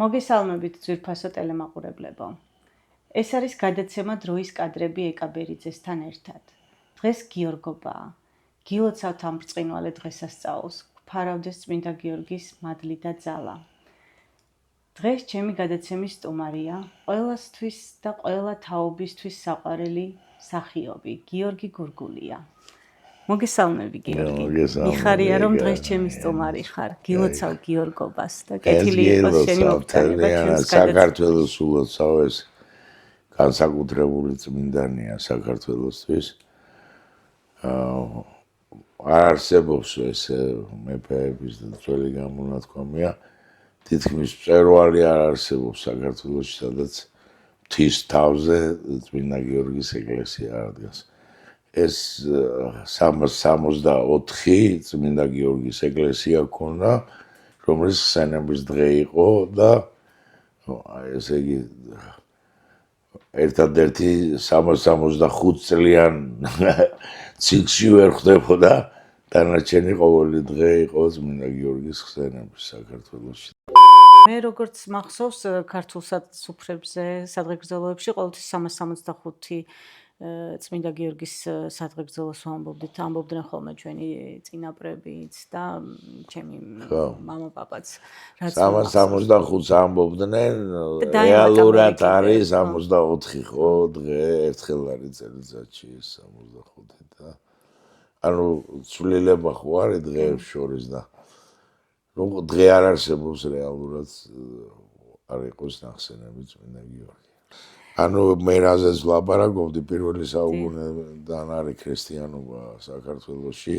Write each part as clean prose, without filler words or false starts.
მოგესალმებით ძვირფასო ტელემაყურებლებო. ეს არის გადაცემა დროის კადრები ეკაბერიძესთან ერთად. დღეს გიორგობაა. გილოცავთ ამ ბრწყინვალე დღესასწაულს. გვფარავდეს წმინდა გიორგის მადლი და ძალა. დღეს ჩემი გადაცემის სტუმარია ყველასთვის და ყველა თაობისთვის საყვარელი მსახიობი გიორგი გურგულია. მოგესალმები გიორგი. მიხარია რომ დღეს ჩემი სტუმარი ხარ. გილოცავ გიორგობას და კეთილი იყოს შენი მოგწანება ჩვენს საქართველოს ულოცავ ეს განსაკუთრებული წმინდანია საქართველოსთვის. არ არსებობს ეს მეფეების და ძველი გამონათქვამია. თითქმის მწვერვალი არ არსებობს საქართველოში, სადაც მთის თავზე წმინდა გიორგის ეკლესია არდგას. ეს 364 წმინდა გიორგის ეკლესია ქონდა, რომლის ხსენების დღე იყო და ესე იგი ერთადერთი 365 წლიან ციკლში ვერ ხდებოდა, დანარჩენი ყოველი დღე იყო წმინდა გიორგის ხსენების საქართველოში. მე როგორც მახსოვს ქართულ სუფრებზე, სადღეგრძელოებში ყოველთვის 365 წმინდა გიორგის სადღეგრძელოს ამბობდნენ ხოლმე ჩვენი წინაპრებიც და ჩემი მამა პაპაც. 365 ამბობდნენ, რეალურად არის 64 ხო დღე, ერთხელ არის წელიწადში 65 და ანუ ცვლილება ხო არის დღეებს შორის და რომ დღე არ არსებობს რეალურად არ იყოს ნახსენები წმინდა გიორგი. ანუ მე რაზეც ვლაპარაკობდი პირველი საუკუნედან არის ქრისტიანობა საქართველოში,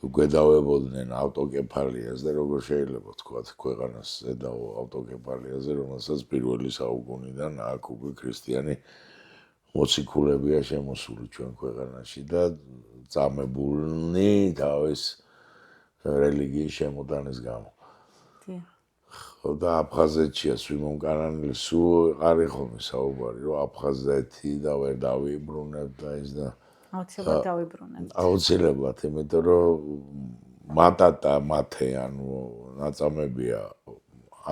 გვედავებოდნენ ავტოკეფალიას და როგორ შეიძლება თქვათ ქვეყანას ზედაო ავტოკეფალიაზე, რომელსაც პირველი საუკუნიდან აქ უკვე ქრისტიანი მოციქულებია შემოსული ჩვენ ქვეყანაში და წამებულნი თავის რელიგიის შემოტანის გამო. და აფხაზეთშია სვიმონკანანელი სულ არის ხოლმე საუბარი, რომ აფხაზეთი და ვერ დავიბრუნებ და ის და აუცილებლად დავიბრუნებ. აუცილებლად, იმიტომ რომ მატატა მათე ანუ ნაწამებია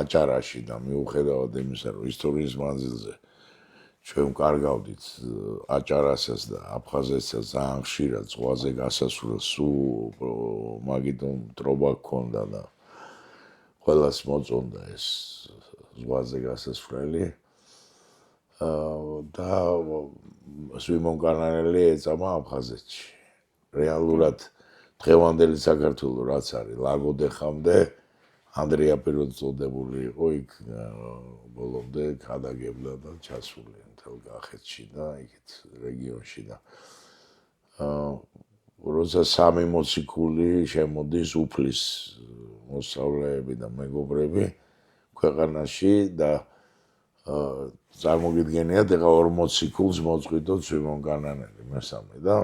აჭარაში და მიუხედავად იმისა, რომ ისტორიის მანძილზე ჩვენ ვკარგავდით აჭარასაც და აფხაზეთსაც ძალიან ხშირად ზღვაზე გასასვლელს სულ მაგით მტრობა გქონდა და ყველას მოწონდა ეს ზღვაზე გასასვლელი და სვიმონკანანელი ეწამა აფხაზეთში. რეალურად დღევანდელი საქართველო რაც არის ლაგოდეხამდე ანდრია პირველი წოდებული იყო იქ ბოლომდე ქადაგებდა და ჩასული მთელ კახეთში და იქით რეგიონში და როცა სამი მოციქული შემოდის უფლის მოსწავლეები და მეგობრები ქვეყანაში და წარმოგიდგენიათ ეხლა 2 მოციქულს მოწყვიტოთ სვიმონკანანელი მესამე და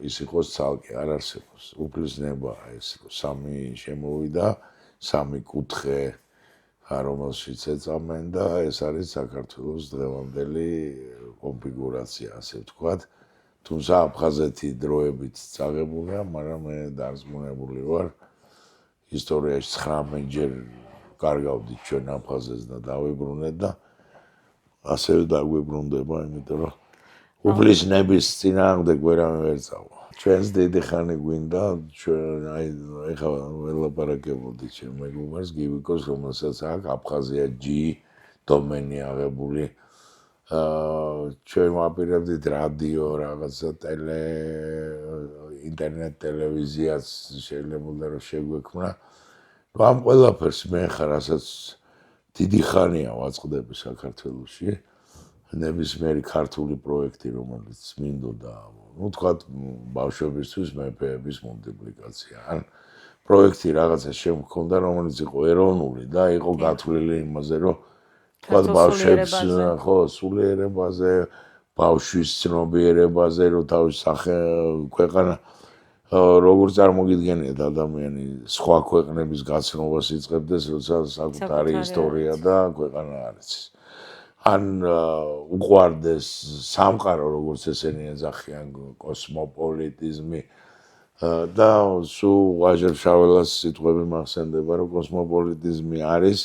ის იყოს ცალკე არ არსებობს უფლის ნება ეს სამი შემოვიდა სამი კუთხე რომელშიც ეწამენ და ეს არის საქართველოს დღევანდელი კონფიგურაცია ასე ვთქვათ. თუმცა აფხაზეთი დროებით წაღებულია, მაგრამ მე დარწმუნებული ვარ ისტორიაში 19-ჯერ კარგავდით ჩვენ აფხაზეთს და დავიბრუნეთ და ასევე დაგვიბრუნდება, იმიტომ რომ უფლის ნების წინააღმდეგ ვერავინ ვერ წავა. ჩვენს დიდი ხანი გვინდა, ჩვენ აი ეხლა ველაპარაკებოდი ჩემ მეგობარს გივიკოს, რომელსაც აქვს აფხაზია G დომენი აღებული. ჩვენ ვაპირებდით რადიო, რაღაცა ინტერნეტ ტელევიზიაც შეიძლება რომ შეგვექმნა. ამ ყველაფერს მე ხარ რასაც დიდი ხანია ვაწყდები საქართველოში. ნებისმიერი ქართული პროექტი, რომელიც მინდოდა, ну თქვათ ბავშვებისთვის მეფეების მულტიპლიკაცია. ან პროექტი რაღაცა შემქონდა, რომელიც იყო ეროვნული და იყო გათვლილი იმაზე, რომ თქვათ ბავშვებს ხო სულიერებაზე, ბავშვის ცნობიერებაზე, რომ თავის ქვეყანა როგორ წარმოგიდგენიათ ადამიანი სხვა ქვეყნების გაცნობას იწყებდეს, როცა საკუთარი ისტორია და ქვეყანა არის. ან უყვარდეს სამყარო, როგორც ესენი ეძახიან, კოსმოპოლიტიზმი და სულ ვაჟერ შაველას სიტყვები მახსენდება, რომ კოსმოპოლიტიზმი არის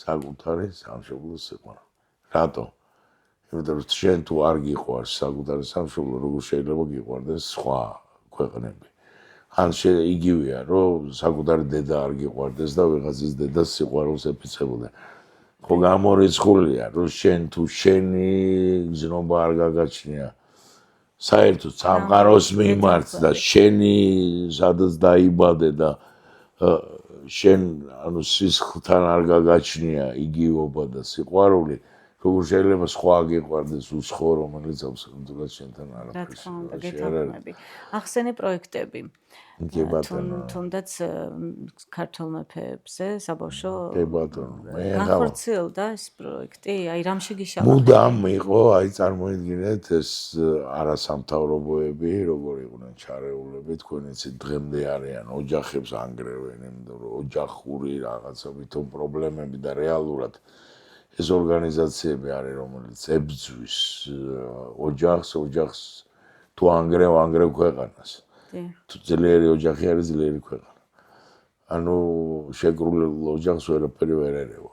საკუთარი სამშობლოს სიყვარული. რატო? იმიტომ რომ შენ თუ არ გიყვარს საკუთარი სამშობლო, როგორ შეიძლება გიყვარდეს სხვა ქვეყნები? ან იგივეა, რომ საკუთარი დედა არ გიყვარდეს და ვიღაცის დედას სიყვარულს ეფიცებოდა. ხო გამორიცხულია, რომ შენ თუ შენი გზნობა არ გაგაჩნია საერთოდ სამყაროს მიმართ და შენი სადაც დაიბადე და შენ ანუ სისხლთან არ გაგაჩნია იგივობა და სიყვარული, როგორ შეიძლება სხვა გიყვარდეს უსხო, რომელიც აბსოლუტურად შენთან არ რა აქვს. თქმა უნდა, გეთანხმები. ახსენე პროექტები. კი ბატონო. თუნდაც ქართულ მეფეებზე საბავშვო კი ბატონო. მე განხორციელდა ეს პროექტი? აი რამში გიშალა? მუდამ იყო, აი წარმოიდგინეთ ეს არასამთავრობოები, როგორ იყვნენ ჩარეულები, თქვენ იცით დღემდე არიან ოჯახებს ანგრევენ, იმიტომ რომ ოჯახური რაღაცა ვითომ პრობლემები და რეალურად ეს ორგანიზაციები არის, რომელიც ებრძვის ოჯახს თუ ანგრევ ქვეყანას. თუ ძლიერი ოჯახი არის ძლიერი ქვეყანა. ანუ შეკრულებულ ოჯახს ვერაფერი ვერ ერევა.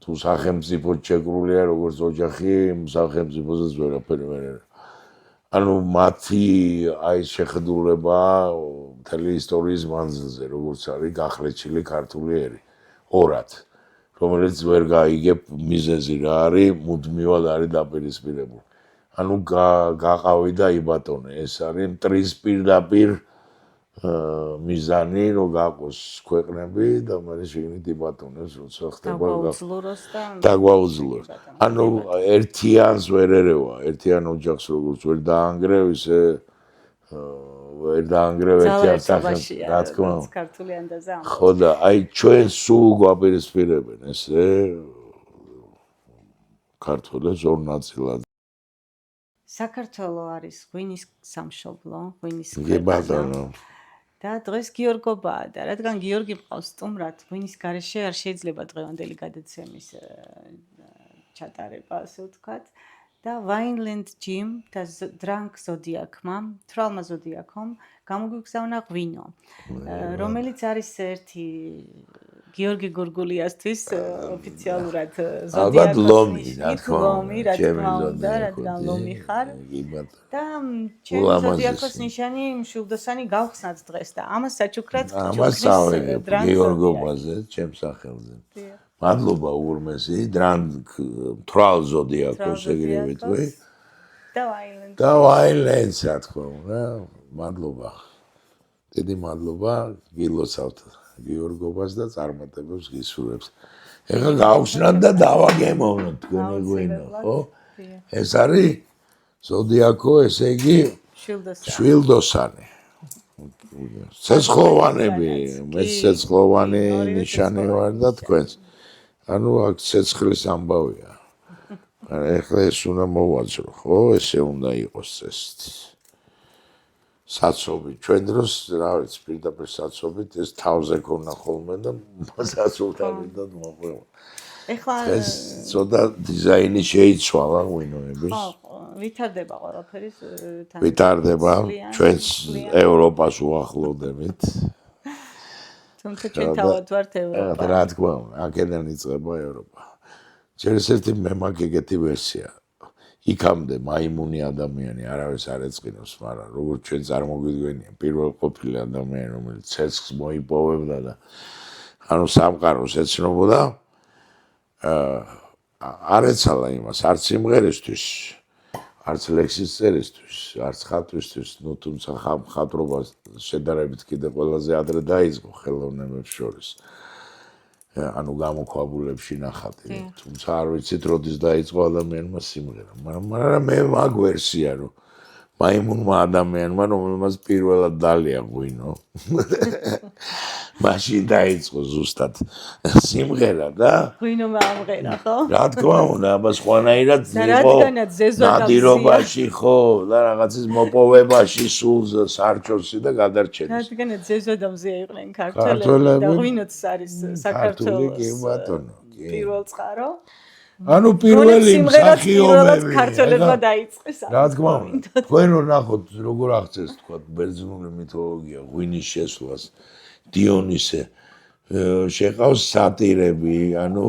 თუ სახელმწიფო შეკრულია როგორც ოჯახი, სახელმწიფოსაც ვერაფერი ვერ ერევა. ანუ მათი აი შეხედულება მთელი ისტორიის მანძილზე, როგორც არის გახლეჩილი ქართული ერი, ორად, რომელიც ვერ გაიგებ მიზეზი რა არის, მუდმივად არის დაპირისპირებული. ანუ გაყავი და იბატონე, ეს არის მტრის პირდაპირ მიზანი, რომ გაყოს ქვეყნები და მე შეგნით იბატონებს, როცა ხდება დაგვაუძლოს. ანუ ერთიანს ვერ ერევა, ერთიან ოჯახს როგორც ვერ დაანგრევ, ისე ვერ დაანგრევ ერთიან სახელმწიფოს, რა თქმა უნდა. ქართული ანდაზე ამბობს. ხო და აი ჩვენ სულ გვაპირისპირებენ ესე ქართველებს ორ ნაწილად. საქართველო არის ღვინის სამშობლო, ღვინის ქვეყანა. და დღეს გიორგობაა და რადგან გიორგი მყავს სტუმრად, ღვინის გარეშე არ შეიძლება დღევანდელი გადაცემის ჩატარება, ასე ვთქვათ. და Wineland Gym და Drunk Zodiac-მა, თრალმა ზოდიაქომ გამოგვიგზავნა ღვინო, რომელიც არის ერთი გიორგი გურგულიასთვის ოფიციალურად ზოდიაქოს ალბათ ლომი, რა თქმა უნდა, რადგან ლომი ხარ. და ჩემი ზოდიაქოს ნიშანი მშვილდოსანი გავხსნათ დღეს და ამას საჩუქრად ჩუქნის გიორგობაზე, ჩემ სახელზე. მადლობა უღრმესი, თრალ ზოდიაქოს ეგრევე თქვი. და Wineland, რა თქმა უნდა, მადლობა. დიდი მადლობა, გილოცავთ გიორგობას და წარმატებებს გისურვებს. ეხლა გავხსნათ და დავაგემოვნოთ თქვენი ღვინო, ხო? ეს არის ზოდიაქო, ესე იგი შვილდოსანი. ცეცხლოვანები, მე ცეცხლოვანი ნიშანი ვარ და თქვენს. ანუ აქ ცეცხლის ამბავია. ეხლა ეს უნდა მოვაძრო, ხო? ესე უნდა იყოს წესით. საცობი ჩვენ დროს რა ვიცი პირდაპირ საცობით ეს თავზე ქონა ხოლმე და საცობთან ერთად მოყვება. ეხლა ეს ცოტა დიზაინი შეიცვალა ღვინოების. ხო, ვითარდება ყველაფერი თან. ვითარდება, ჩვენს ევროპას უახლოვდებით. თუმცა ჩვენ თავად ვართ ევროპა. რა თქმა უნდა, აქედან იწყება ევროპა. ჯერ ერთი მე მაქვს ეგეთი ვერსია. იქამდე მაიმუნი ადამიანი არავის არ ეწყინოს, მაგრამ როგორც ჩვენ წარმოგვიდგენია, პირველ ყოფილი ადამიანი, რომელიც ცეცხლს მოიპოვებდა და ანუ სამყაროს ეცნობოდა, არ ეცალა იმას, არც სიმღერისთვის, არც ლექსის წერისთვის, არც ხატვისთვის, ну თუმცა ხატრობა შედარებით კიდე ყველაზე ადრე დაიწყო ხელოვნებებს შორის. ანუ გამოქვაბულებში ნახატი, თუმცა არ ვიცით როდის დაიწყო ადამიანმა სიმღერა, მაგრამ მე მაგ ვერსია რომ მაიმუნმა ადამიანმა რომელმაც პირველად დალია ღვინო მაშინ დაიწყო ზუსტად სიმღერა და ღვინო მომღერა, ხო? რა თქმა უნდა, აბა სხვანაირად იყო ნადირობაში, ხო, და რაღაცის მოპოვებაში სულ სარჩოსი და გადარჩენის. რადგანაც ზეზოდამზე იყვნენ ქართველები და ღვინოც არის საქართველოს პირველ წყარო. ანუ პირველი მსახიობები ქართველებმა დაიწყეს. რა თქმა უნდა, თქვენ რო ნახოთ როგორ აღწევს თქვა ბერძნული მითოლოგია ღვინის შესვლას, დიონისე შეყავს სატირები, ანუ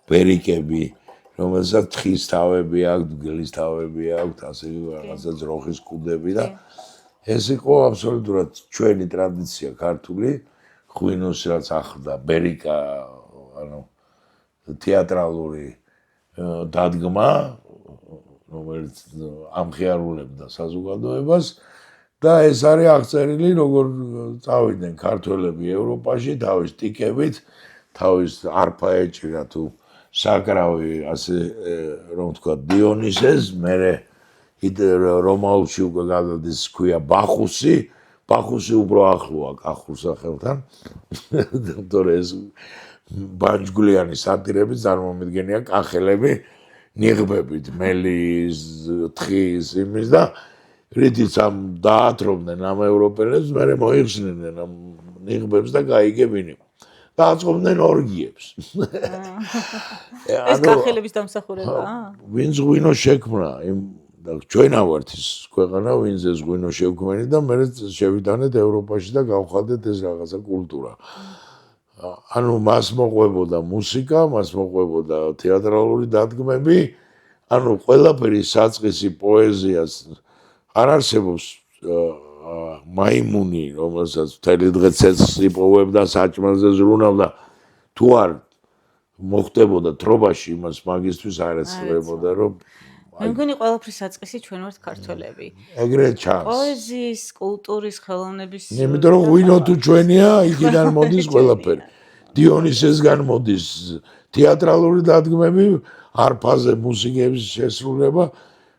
ბერიკები, რომელსაც თხის თავები აქვს, გლის თავები აქვს, ასე რაღაცა ძროხის კუდები და ეს იყო აბსოლუტურად ჩვენი ტრადიცია ქართული, ღვინოს რაც ახლდა ბერიკა, ანუ თეატრალური დადგმა, რომელიც ამხიარულებდა საზოგადოებას და ეს არის აღწერილი, როგორ წავიდნენ ქართველები ევროპაში თავის ტიკებით, თავის არფა ეჭირა თუ საკრავი, ასე რომ ვთქვა, დიონისეს, მერე რომაულში უკვე გადადის ქვია ბახუსი, ბახუსი უფრო ახლოა კახურ სახელთან, თორე ეს ბანჯგვლიანი სატირები წარმომიდგენია კახელები ნიღბებით, მელის, თხის, იმის და რითიც ამ დაათრობდნენ ამ ევროპელებს, მერე მოიხსნიდნენ ამ ნიღბებს და გაიგებინი. დააწყობდნენ ორგიებს. ეს კახელების დამსახურებაა? ვინც ღვინო შექმნა, ჩვენა ვართ ის ქვეყანა, ვინც ეს ღვინო შევქმენი და მერე შევიტანეთ ევროპაში და გავხადეთ ეს რაღაცა კულტურა. ანუ მას მოყვებოდა მუსიკა, მას მოყვებოდა თეატრალური დადგმები, ანუ ყველაფერი საწყისი პოეზიას არ არსებობს მაიმუნი, რომელსაც მთელი დღე ცეცხლს იპოვებდა, საჭმელზე ზრუნავდა, თუ არ მოხდებოდა თრობაში, იმას მაგისტვის არ ეცლებოდა, რომ მე მგონი ყველაფრის საწყისი ჩვენ ვართ ქართველები. ეგრეთ ჩანს. პოეზიის, კულტურის, ხელოვნების. იმიტომ რომ ღვინო თუ ჩვენია, იქიდან მოდის ყველაფერი. დიონისესგან მოდის თეატრალური დადგმები, არფაზე მუსიკების შესრულება,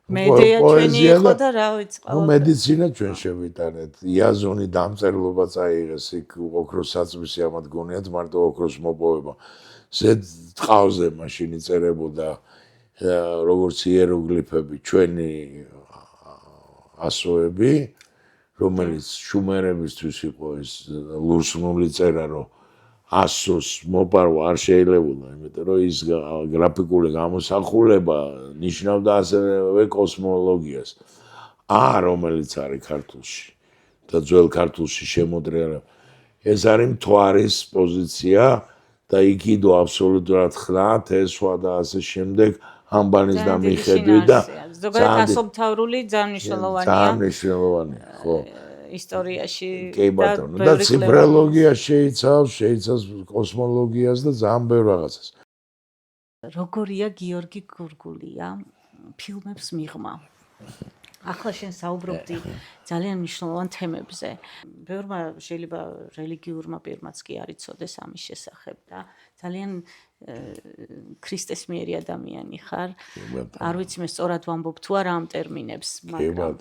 მედია ჩვენი იყო და რა ვიცი, ყველაფერი. მედიცინა ჩვენ შევიტანეთ. იაზონი დამწერლობა წაიღეს, იქ ოქროს საწმისი ამათ გონიათ, მარტო ოქროს მოპოვება. ზედ ტყავზე მაშინ იწერებოდა როგორც იეროგლიფები ჩვენი ასოები, რომელიც შუმერებისთვის იყო ეს ლურსმული წერა, რომ ასოს მოპარვა არ შეიძლებოდა, იმიტომ რომ ის გრაფიკული გამოსახულება ნიშნავდა ასევე კოსმოლოგიას. რომელიც არის ქართულში და ძველ ქართულში შემოდრეალება. ეს არის მთვარის პოზიცია და იქიდო აბსოლუტურად ხნა, თესვა და ასე შემდეგ. ამბანის და მიხედვით და ზოგადად ასომთავრული ძალიან მნიშვნელოვანია. ძალიან მნიშვნელოვანია, ხო. ისტორიაში კი ბატონო, და ციფროლოგია შეიცავს კოსმოლოგიას და ძალიან ბევრ რაღაცას. როგორია გიორგი გურგულია ფილმებს მიღმა? ახლა შენ საუბრობდი ძალიან მნიშვნელოვან თემებზე. ბევრმა შეიძლება რელიგიურმა პირმაც კი არ იცოდეს ამის შესახებ და ძალიან ქრისტეს მიერი ადამიანი ხარ. არ ვიცი მე სწორად ვამბობ თუ არა ამ ტერმინებს, მაგრამ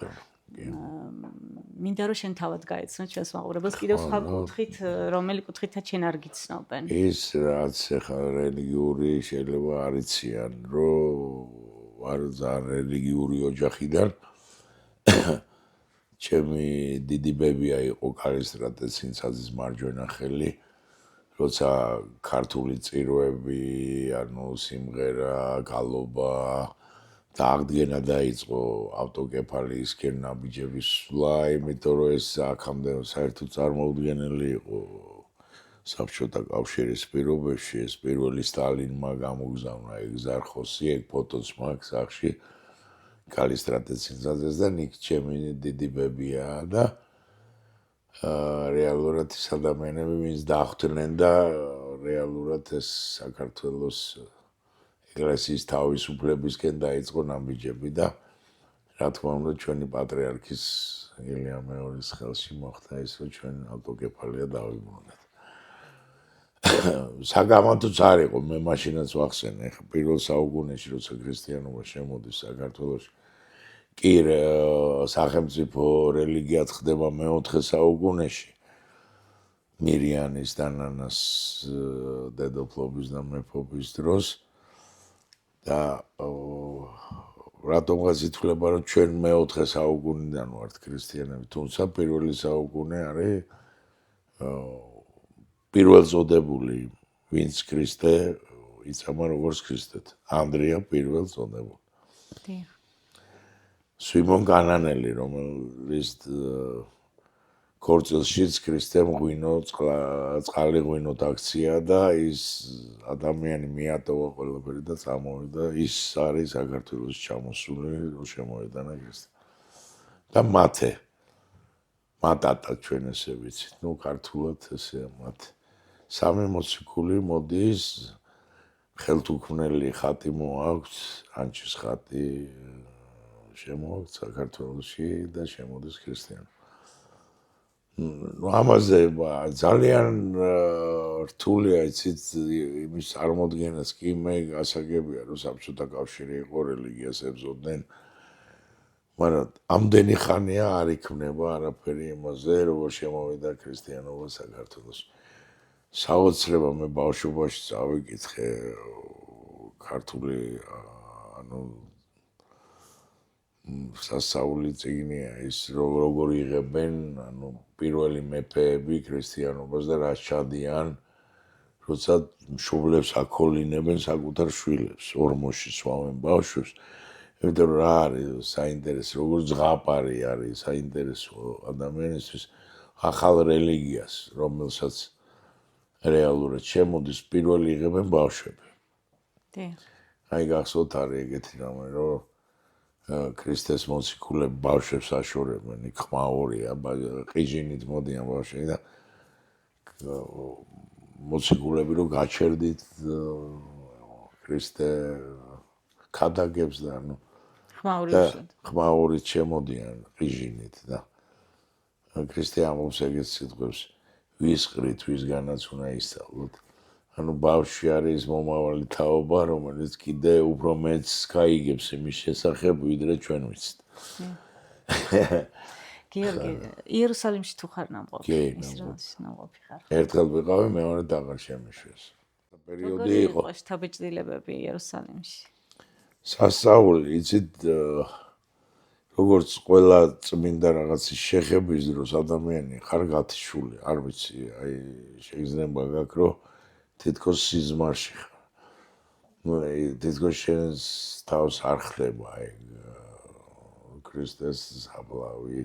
მინდა რომ შენ თავად გაეცნო ჩვენს მაყურებელს კიდევ სხვა კუთხით, რომელი კუთხითაც შენ არ გიცნობენ. ის რაც ახლა რელიგიური შეიძლება არ იციან, რომ არ ძალიან რელიგიური ოჯახიდან ჩემი დიდი ბებია იყო კალისტრატე ცინცაძის მარჯვენა ხელი, როცა ქართული წირვები, ანუ სიმღერა, გალობა და აღდგენა დაიწყო ავტოკეფალიისკენ ნაბიჯების სვლა, იმიტომ რომ ეს აქამდე საერთოდ წარმოუდგენელი იყო საბჭოთა კავშირის პირობებში, ეს პირველი სტალინმა გამოგზავნა ეგ ზარხოსი, ეგ ფოტოც მაქვს სახში კალისტრატე ცინცაძეს და ნიკ ჩემი დიდი ბებია და რეალურად ის ადამიანები ვინც დახვდნენ და რეალურად ეს საქართველოს ეკლესიის თავისუფლებისკენ დაიწყო ნაბიჯები და რა თქმა უნდა ჩვენი პატრიარქის ილია მეორის ხელში მოხდა ის რომ ჩვენ ავტოკეფალია დავიბრუნეთ. საგამათოც არ იყო, მე მაშინაც ვახსენე, ხა პირველ საუკუნეში როცა ქრისტიანობა შემოდის საქართველოში კი სახელმწიფო რელიგიად ხდება მეოთხე საუკუნეში მირიანის და ნანას დედოფლობის და მეფობის დროს და რატომღაც ითვლება რომ ჩვენ მეოთხე საუკუნიდან ვართ ქრისტიანები, თუმცა პირველი საუკუნე არის პირველწოდებული ვინც ქრისტე იწამა როგორც ქრისტეთ, ანდრია პირველწოდებული. დიახ. სვიმონ განანელი, რომელიც ქორწილშიც ქრისტემ ღვინო წყალი ღვინოთ აქცია და ის ადამიანი მიატოვა ყველაფერი და წამოვიდა ის არის საქართველოს ჩამოსული რომ შემოედანა ქრისტე და მატატა ჩვენ ესე ვიცით ნუ ქართულად ესეა მათე სამი მოციქული მოდის ხელთუქმნელი ხატი მოაქვს ანჩის ხატი შემოაქვს საქართველოში და შემოდის ქრისტიანობა ну ამაზე ძალიან რთულია იცით იმის წარმოდგენას კი მე გასაგებია რომ საბჭოთა კავშირი იყო რელიგიას ებრძოდნენ მაგრამ ამდენი ხანია არ იქმნება არაფერი იმაზე როგორ შემოვიდა ქრისტიანობა საქართველოში საოცრება მე ბავშვობაში წავიკითხე ქართული ანუ სასწაული წიგნია ის როგორ იღებენ ანუ პირველი მეფეები ქრისტიანობას და რა ჩადიან როცა მშობლებს აქოლინებენ საკუთარ შვილებს ორმოში სვამენ ბავშვებს იმიტომ რომ რა არის საინტერესო როგორ ზღაპარი არის საინტერესო ადამიანისთვის ახალ რელიგიას რომელსაც რეალურად შემოდის პირველი იღებენ ბავშვები აი გახსოვთ არის ეგეთი რამე რომ ქრისტეს მოციქულები ბავშვებს აშორებენ, იქ ხმაურია, ყიჟინით მოდიან ბავშვები და მოციქულები რომ გაჩერდით ქრისტე ქადაგებს და ნუ ხმაურით შემოდიან ყიჟინით და ქრისტე ამბობს ეგეთ სიტყვებს ვისყრით ვისგანაც უნდა ისწავლოთ ანუ ბავშვი არის მომავალი თაობა, რომელიც კიდე უფრო მეც გაიგებს იმის შესახებ, ვიდრე ჩვენ ვიცით. გიორგი, იერუსალიმში თუ ხარ ნამყოფი? ის ნამყოფი ხარ. ერთხელ ვიყავი, მეორე აღარ შემიშვეს. პერიოდი იყო. როგორ შთაბეჭდილებები იერუსალიმში? სასწაული, იცით, როგორც ყველა წმინდა რაღაცის შეხების დროს ადამიანი ხარ გათიშული, არ ვიცი, აი შეიძლება გაქვს რომ თითქოს სიზმარში ხარ. ნუ თითქოს შენს თავს არ ხდება აი ქრისტეს საფლავი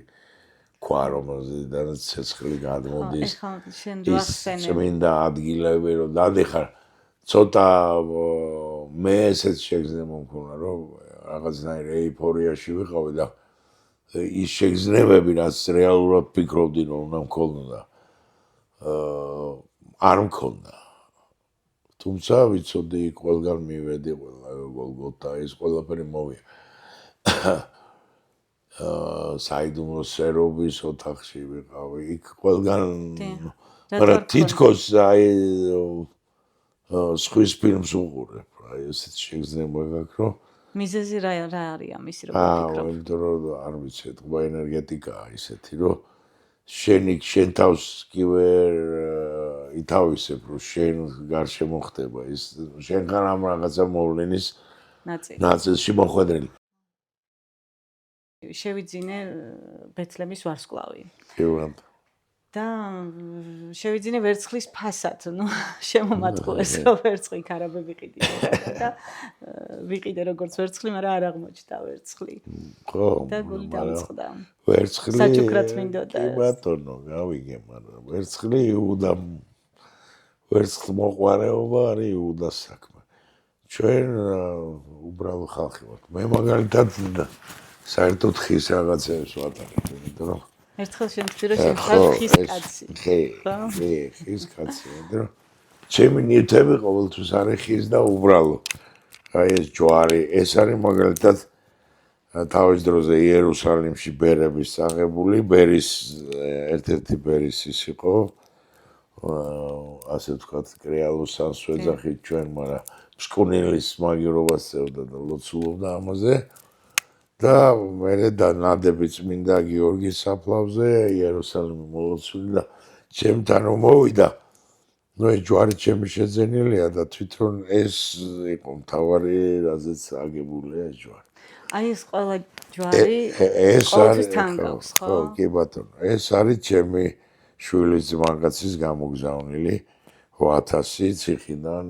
ქვა რომელზედაც ცეცხლი გადმოდის. ის წმინდა ადგილები რომ დადიხარ ცოტა მე ესეც შეგრძნება მქონდა რომ რაღაცნაირ ეიფორიაში ვიყავი და ის შეგრძნებები რაც რეალურად ფიქრობდი რომ უნდა მქონოდა არ მქონდა. თუმცა ვიცოდი ყველგან მივედი ყველა გოლგოთა ის ყველაფერი მოვია საიდუმლო სერობის ოთახში ვიყავი იქ ყველგან მაგრამ თითქოს აი სხვის ფილმს უყურებ აი ესეთ შეგრძნება გაქვს რომ მიზეზი რა არის ამის რო ვფიქრობ იმიტომ რომ არ ვიცი თქმა ენერგეტიკაა ისეთი რომ შენ თავს კი ვერ ითავისებ რომ შენ გარშემო ხდება ის შენგან ამ რაღაცა მოვლენის ნაწილში მოხვედრილი შევიძინე ბეთლემის ვარსკვლავი პირველად და შევიძინე ვერცხლის ფასად ნუ შემომატყუეს რომ ვერცხლი ქარაბე ვიყიდი და ვიყიდე როგორც ვერცხლი მაგრამ არ აღმოჩნდა ვერცხლი ხო და გული დამწყდა ვერცხლი საჩუქრად მინდოდა კი ბატონო გავიგე მაგრამ ვერცხლი იუდა ვერცხლ მოყვარეობა არის იუდას საქმე ჩვენ უბრალო ხალხი ვართ მე მაგალითად საერთოდ ხის რაღაცებს ვატარებ იმიტომ რომ ერთხელ შემთხვი რომ შენ ხარ ხის კაცი ხე ხის კაცი იმიტომ რომ ჩემი ნივთები ყოველთვის არის ხის და უბრალო აი ეს ჯვარი ეს არის მაგალითად თავის დროზე იერუსალიმში ბერების აღებული ბერის ერთ-ერთი ბერის ის იყო ასე ვთქვათ კრეალოს სანსვეძახით ჩვენ მაგრამ ფსკუნილის მაგივრობას წევდა და ლოცულობდა ამაზე და მე და ნადები წმინდა გიორგის საფლავზე იერუსალიმი მოლოცული და ჩემთან რომ მოვიდა ნუ ეს ჯვარი ჩემი შეძენილია და თვითონ ეს იყო მთავარი რაზეც აგებულია ეს ჯვარი აი ეს ყველა ჯვარი ეს არის ხო კი ბატონო ეს არის ჩემი შვილის ძმაკაცის გამოგზავნილი 8000 ციხიდან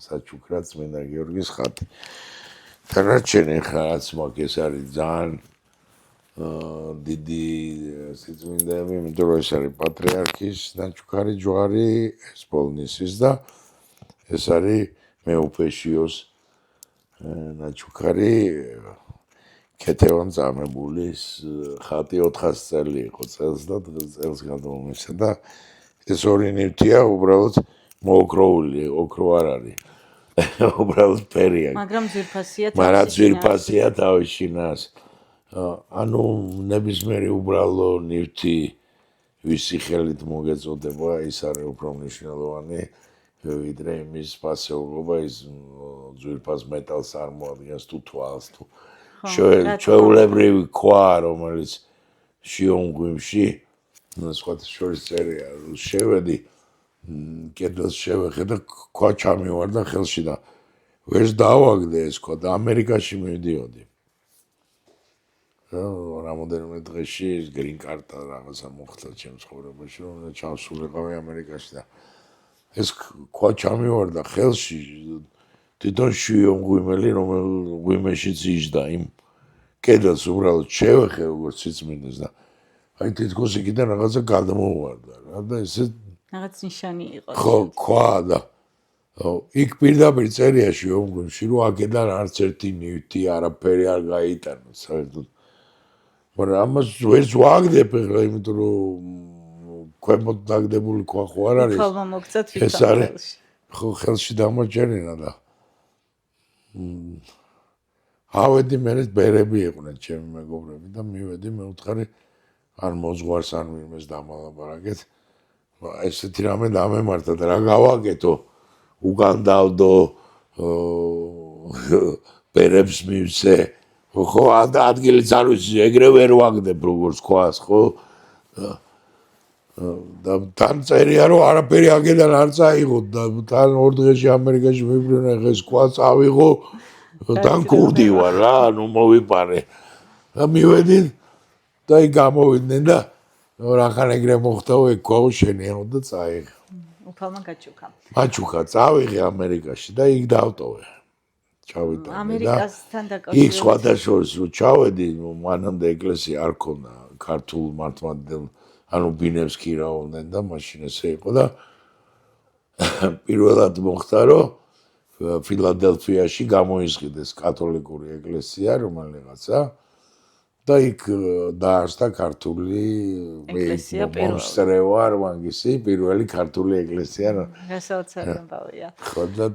საჩუქრად წმინდა გიორგის ხატი დანარჩენი ხარაც მაგ ეს არის ძალიან დიდი სიწმინდეები, იმიტომ რომ ეს არის პატრიარქის ნაჩუქარი ჯვარი, ეს პოლნისის და ეს არის მეუფეშიოს ნაჩუქარი ქეთევან წამებულის ხატი 400 წელი იყო წელს და წელს გადმომისა და ეს ორი ნივთია უბრალოდ მოოქროული, ოქრო არ არის. უბრალოდ ფერია. მაგრამ ძვირფასია თავისი. მაგრამ ძვირფასია თავის შინას. ანუ ნებისმიერი უბრალო ნივთი ვისი ხელით მოგეწოდება, ის არის უფრო მნიშვნელოვანი, ვიდრე იმის ფასეულობა, ის ძვირფას მეტალს არ მოადგენს თუ თვალს თუ ჩვეულებრივი ქვა, რომელიც შიომღვიმში, სხვათა შორის წერია, შევედი, კედელს შევეხე და ქვა ჩამივარდა ხელში და ვერც დავაგდე ეს ქვა და ამერიკაში მივდიოდი. რამოდენიმე დღეში ის გრინ კარტა რაღაცა მოხდა ჩემს ცხოვრებაში, რომ ჩავსულიყავი ამერიკაში და ეს ქვა ჩამივარდა ხელში თვითონ შიომღვიმელი, რომელიც ღვიმეშიც იჯდა იმ კედელს უბრალოდ შევეხე როგორც სიწმინდეს და აი თითქოს იქიდან რაღაცა გადმოვარდა რა და ესე რაღაც ნიშანი იყო. ხო, ქვა და იქ პირდაპირ წერია შიომღვიმში, რომ აქედან არც ერთი ნივთი არაფერი არ გაიტანა საერთოდ. მაგრამ ამას ვერც ვაგდებ ახლა, იმიტომ რომ ქვემოთ დაგდებული ქვა ხო არ არის. ხალმა მოგცა თვითონ ეს არის ხო ხელში დამოჭერინა და ავედი მე ბერები იყვნენ ჩემი მეგობრები და მივედი მე ვთხარი არ მოძღვარს არ ვინმეს დამალაპარაკეთ. ესეთი რამე დამემართა და რა გავაკეთო? უკან დავდო ბერებს მივცე ხო ადგილიც არ ვიცი ეგრე ვერ ვაგდებ როგორც ქვას ხო და თან წერია რომ არაფერი აქედან არ წაიღო და თან ორ დღეში ამერიკაში მივბრუნე ეს ქვა წავიღო თან კურდი ვარ რა ანუ მოვიპარე და მივედი და იქ გამოვიდნენ და რახან ეგრე მოხდაო ეგ ქვა შენიაო და წაიღე უფალმა გაჩუქა მაჩუქა წავიღე ამერიკაში და იქ დავტოვე ჩავიტანე და ამერიკასთან დაკავშირებით იქ სხვადასხვა რომ ჩავედი მანამდე ეკლესია არ ქონდა ქართულ მართლმადიდებელ ანუ ბინებს ქირავდნენ და მაშინ ესე იყო და პირველად მოხდა რომ ფილადელფიაში გამოიზღიდეს კათოლიკური ეკლესია რომელიღაცა და იქ დაარსდა ქართული მონსტრევარ ვანგისი პირველი ქართული ეკლესია გასაოცარებელია ხო და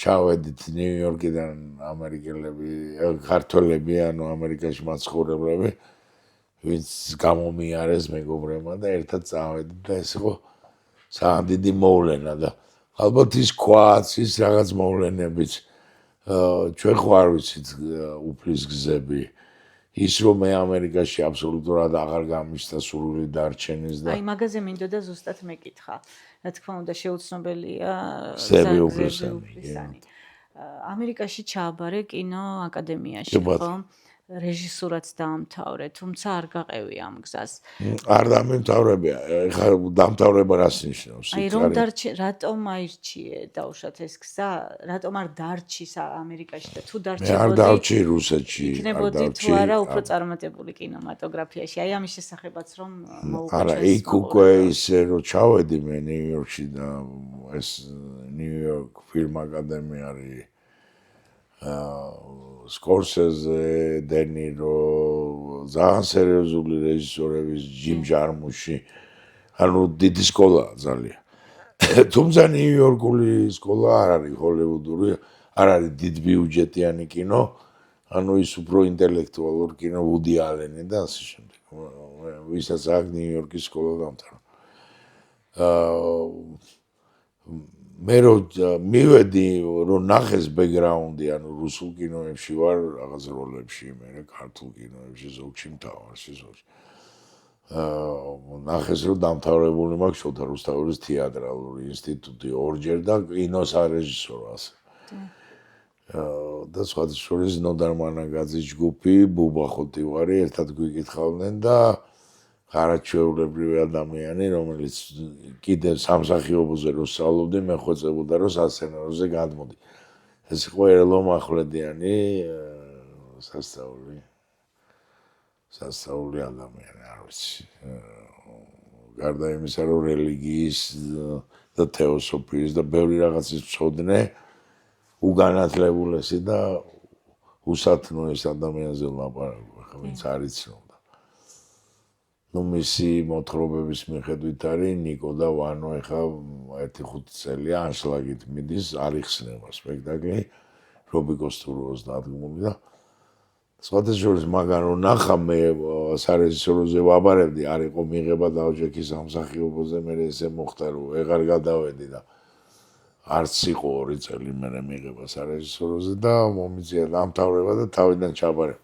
ჩავედით ნიუ-იორკიდან ამერიკელები ქართველები ანუ ამერიკაში მაცხოვრებლები ვინც გამომიარეს მეგობრებმა და ერთად წავედით და ეს იყო ძალიან დიდი მოვლენა და ალბათ ის ქვაც ის რაღაც მოვლენებიც ჩვენ ხო არ ვიცით უფლის გზები ის რომ მე ამერიკაში აბსოლუტურად აღარ გამიშთა სურვილი დარჩენის და აი მაგაზე მინდოდა ზუსტად მეკითხა რა თქმა უნდა შეუცნობელია გზები უფლისანი ამერიკაში ჩააბარე კინო აკადემიაში ხო რეჟისურაც დაამთავრე, თუმცა არ გაყევი ამ გზას. არ დამემთავრებია, ეხლა დამთავრება რას ნიშნავს? აი რომ რატომ აირჩიე დაუშვათ ეს გზა? რატომ არ დარჩის ამერიკაში და თუ დარჩებოდი? არ დარჩი რუსეთში, არ იქნებოდი თუ არა უფრო წარმატებული კინემატოგრაფიაში. აი ამის შესახებაც რომ მოუყვეს. არა, იქ უკვე ისე რომ ჩავედი მე ნიუ-იორკში და ეს ნიუ-იორკ ფილმ აკადემია არის სკორსეზე, დენირო, ძალიან სერიოზული რეჟისორების ჯიმ ჯარმუში, ანუ დიდი სკოლაა ძალიან. თუმცა ნიუ-იორკული სკოლა არ არის ჰოლივუდური, არ არის დიდბიუჯეტიანი კინო, ანუ ის უფრო ინტელექტუალურ კინო, ვუდი ალენი და ასე შემდეგ. ვისაც აქვს ნიუ-იორკის სკოლა დამთავრდა. მე რომ მივედი რომ ნახეს ბექგრაუნდი ანუ რუსულ კინოებში ვარ რაღაც როლებში მე ქართულ კინოებში ზოგში მთავარში ზოგში ნახეს რომ დამთავრებული მაქვს შოთა რუსთაველის თეატრალური ინსტიტუტი ორჯერ და კინოსარეჟისორო ასე და სხვადასხვა ნოდარ მანაგაძის ჯგუფი ბუბა ხოტივარი ერთად გვიკითხავდნენ და არაჩვეულებრივი ადამიანი, რომელიც კიდევ სამსახიობოზე რო სწავლობდი, მე ხვეწებოდა რომ სასცენაროზე გადმოდი. ეს იყო ერლო მახვლედიანი სასწაული. სასწაული ადამიანი არ ვიცი. გარდა იმისა, რომ რელიგიის და თეოსოფიის და ბევრი რაღაცის მცოდნე უგანათლებულესი და უსათნოეს ადამიანზე ლაპარაკობ, ხა ვინც არ იცნობდა. მისი მოთხრობების მიხედვით არის ნიკო და ვანო ეხა 1-5 წელია ანშლაგით მიდის, არ იხსნება სპექტაკლი, რობიკოს თუროოს დადგმული და სხვადასხვა მაგან რომ ნახა მე სარეჟისოროზე ვაბარებდი, არ იყო მიღება დაოჯექის სამსახიობოზე, მე ესე მოხდა რომ ვეღარ გადავედი და არც იყო 2 წელი მე მიღება სარეჟისოროზე და მომიწია დამთავრება და თავიდან ჩაბარება.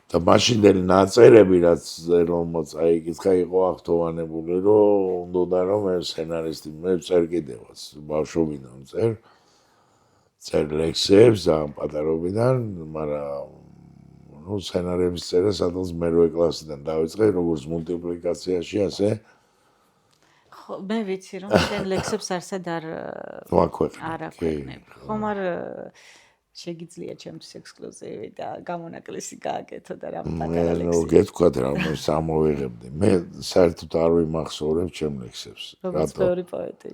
და მაშინდელი ნაწერები რაც რომელმაც აიკითხა იყო აღთოვანებული რომ უნდა რომ მე სცენარისტი მე წერ კიდევაც ბავშვობიდან წერ ლექსებს ამ პატარობიდან მაგრამ ну სცენარების წერა სადღაც მე-8 კლასიდან დავიწყე როგორც მულტიპლიკაციაში ასე ხო მე ვიცი რომ შენ ლექსებს არსად არ აქვეყნებ ხომ არ შეგიძლია ჩემთვის ექსკლუზივი და გამონაკლისი გააკეთო და რამ პატარა ლექსი. ნუ გეთქვათ რა სამოვიღებდი. მე საერთოდ არ ვიმახსოვრებ ჩემ ლექსებს. როგორც ბევრი პოეტი.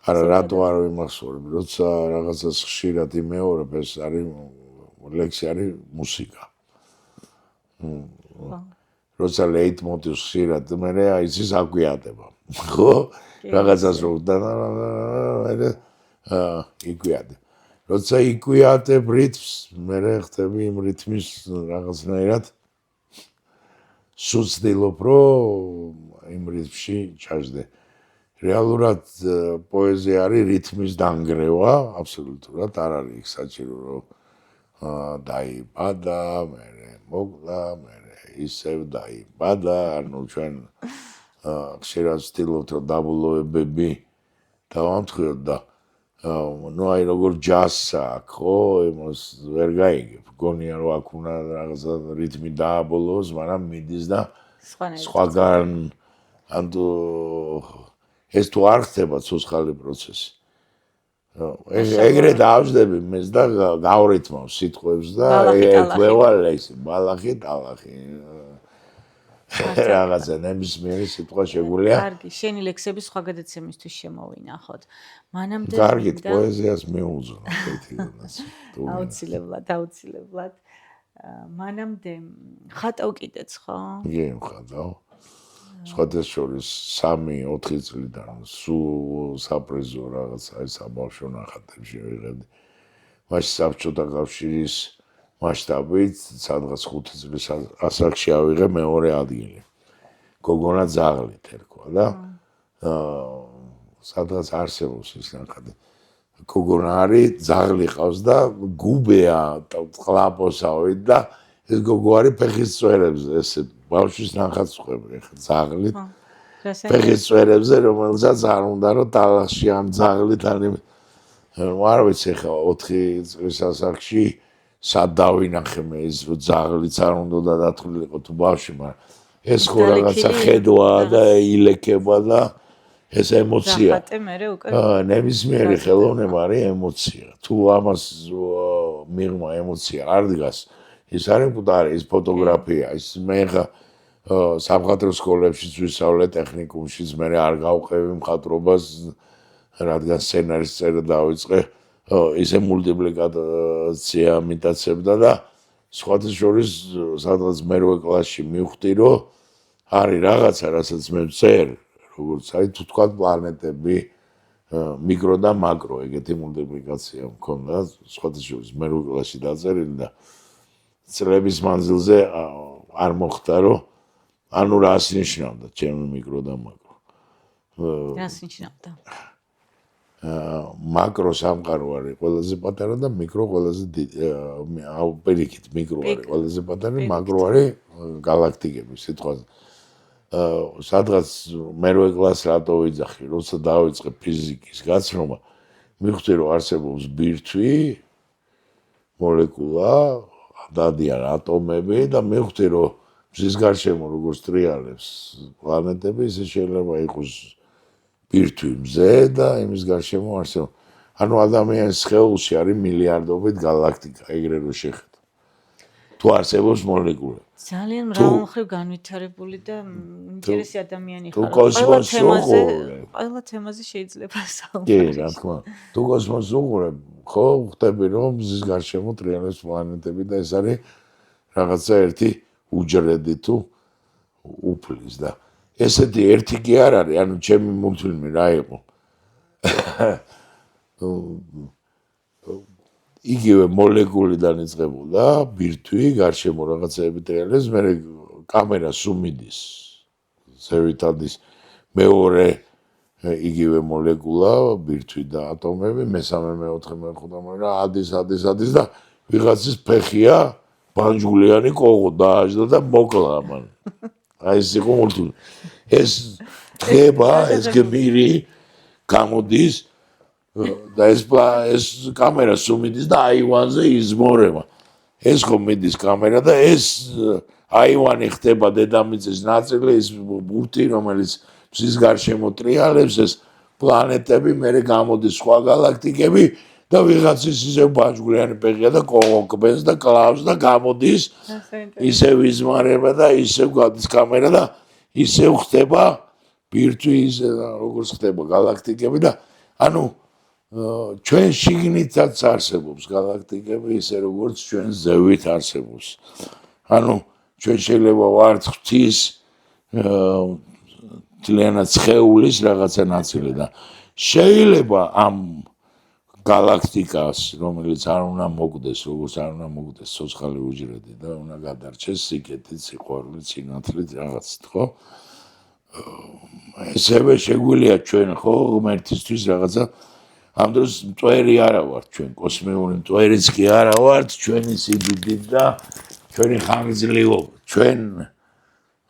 არა, რატო არ ვიმახსოვრებ? როცა რაღაცას ხშირად იმეორებ, ეს არის ლექსი არის მუსიკა. როცა ლეიტმოტივს ხშირად მე იცის აგვიატება. ხო? რაღაცას რო და იგვიატებ. როცა იკვიატებ რითმს, მე ხტები იმ რითმის რაღაცნაირად სუცდილობ, რომ იმ რითმში ჩაждე. რეალურად პოეზია არის რითმის დანგრევა, აბსოლუტურად არ არის იქ საჭირო, რომ დაიბადა, მე მოკლა, მე ისევ დაიბადა, ანუ ჩვენ ხშირად ვცდილობთ, რომ დაბოლოებები დავამთხროთ და ну აი როგორ ჯაზს აქვს, ხო, იმას ვერ გაიგებ. გონია რომ აქ უნდა რაღაცა რითმი დააბოლოს, მაგრამ მიდის და სხვაგან ანუ ეს თუ არ ხდება ცოცხალი პროცესი. ეგრე დავждები მეც და გავრითმავ სიტყვებს და ეკვევა ლექსი, ბალახი, ტალახი. რაღაცა ნებისმიერი სიტყვა შეგვიძლია. კარგი, შენი ლექსები სხვა გადაცემისთვის შემოვინახოთ. მანამდე კარგით პოეზიას მიუძღვა თითქოს. აუცილებლად. მანამდე ხატავ კიდეც, ხო? კი, ხატავ. სხვადასხვა 3-4 წლიდან სულ საპრიზო რაღაცა ეს საბავშვო ნახატებში ვიღებდი. მაშინ საბჭოთა კავშირის მასშტაბით სადღაც 5 წლის ასაკში ავიღე მეორე ადგილი. გოგონა ძაღლით ერქვა და სადღაც არსებობს ის ნახატი. გოგონა არის, ძაღლი ყავს და გუბეა ყლაპოსავით და ეს გოგო არის ფეხის წვერებზე, ესე ბავშვის ნახატს ხვევი ხა ძაღლით. ფეხის წვერებზე, რომელსაც არ უნდა რომ ტალახში ამ ძაღლით არ ვიცი ხა 4 წლის ასაკში სად დავინახე მე ის რომ ძაღლიც არ უნდა დათვლილიყო თუ ბავშვი, მაგრამ ეს ხო რაღაცა ხედვა და ილექება და ეს ემოცია. ნებისმიერი ხელოვნება არის ემოცია. თუ ამას მიღმა ემოცია არ დგას, ის არის მკვდარი, ის ფოტოგრაფია, ის მე ხა სამხატვრო სკოლებშიც ვისწავლე ტექნიკუმშიც, მე არ გავყევი მხატვრობას, რადგან სცენარის წერა დავიწყე. ისე მულტიპლიკაცია მიტაცებდა და სხვადასხვა სადღაც მე-8 კლასში მივხვდი რომ არის რაღაცა რასაც მე ვწერ როგორც აი თუ თქვა პლანეტები მიკრო და მაკრო ეგეთი მულტიპლიკაცია მქონდა სხვადასხვა მე-8 კლასში დაწერილი და წლების მანძილზე არ მოხდა რომ ანუ რას ნიშნავდა ჩემი მიკრო და მაკრო რას ნიშნავდა მაკრო სამყარო არის ყველაზე პატარა და მიკრო ყველაზე დიდი. აუ პირიქით მიკრო არის ყველაზე პატარა, მაკრო არის galaktikები სიტყვაზე. სადღაც მე-8 კლასს რატო ვიძახი, როცა დავიწყე ფიზიკის გაცნობა, მივხვდი რომ არსებობს ბირთვი, მოლეკულა, დადიან ატომები და მივხვდი რომ მზის გარშემო როგორც ტრიალებს პლანეტები, ისე შეიძლება იყოს ბირთვი მზე და იმის გარშემო არსებობს. ანუ ადამიანის სხეულში არის მილიარდობით galaktika, ეგრე რო შეხედო. თუ არსებობს მოლეკულები. ძალიან მრავალმხრივ განვითარებული და ინტერესი ადამიანი თუ ხარ. კოსმოსს უყურებ. ყველა თემაზე შეიძლება კი, საუბარი. რა თქმა უნდა. თუ კოსმოსს უყურებ, ხო, ხვდები რომ მზის გარშემო ტრიალებს პლანეტები და ეს არის რაღაცა ერთი უჯრედი თუ უფლის და ესეთი ერთი კი არ არის, ანუ ჩემი მულტფილმი რა იყო. იგივე მოლეკულიდან იწყებოდა ბირთვი, გარშემო რაღაცეები ტრიალებს, მე კამერა სუმიდის ზევითადის მეორე იგივე მოლეკულა, ბირთვი და ატომები, მესამე, მეოთხე, მეხუთე, და ადის და ვიღაცის ფეხია ბანჯგვლიანი კოღო დააჯდა და მოკლა მან. აი ეს იყო მულტფილმი. ეს თხება, ეს გმირი გამოდის და ეს კამერა სუმიდის და აივანზე იზმორება. ეს ხომ მიდის კამერა და ეს აივანი ხდება დედამიწის ნაწილი, ის ბურთი, რომელიც მზის გარშემო ტრიალებს, ეს პლანეტები, მერე გამოდის სხვა გალაქტიკები და ვიღაცის ისევ ბანჯგვლიანი ფეხია და კოღოკბენს და კლავს და გამოდის, ისევ იზმარება და ისევ გადის კამერა და ისევ ხდება ბირთვი, როგორც ხდება გალაქტიკები და ანუ ჩვენ შიგნითაც არსებობს გალაქტიკები, ისე როგორც ჩვენ ზევით არსებობს. ანუ ჩვენ შეიძლება ვართ ღვთის თლიანად სხეულის რაღაცა ნაწილი და შეიძლება ამ გალაქტიკას, რომელიც არ უნდა მოკვდეს, როგორც არ უნდა მოკვდეს ცოცხალი უჯრედი და უნდა გადარჩეს სიკეთით, სიყვარულით, სინათლით რაღაცით, ხო? ესევე შეგვიძლია ჩვენ ხო ღმერთისთვის რაღაცა ამ დროს მტვერი არა ვართ ჩვენ, კოსმიური მტვერიც კი არა ვართ, ჩვენი სიდიდით და ჩვენი ხანგრძლივობა, ჩვენ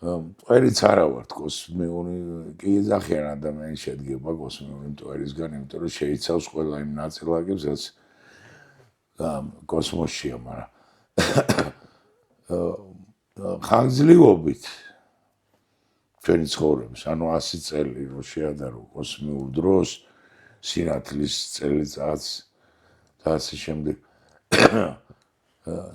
მტვერიც არა ვართ კოსმიური, კი ეძახიან ადამიანი შედგება კოსმიური მტვერისგან, იმიტომ რომ შეიცავს ყველა იმ ნაწილაკებს, რაც კოსმოსშია, მაგრამ ხანგრძლივობით ჩვენი ცხოვრების, ანუ 100 წელი რო შეადარო კოსმიურ დროს, სინათლის წელიწადს და ასე შემდეგ.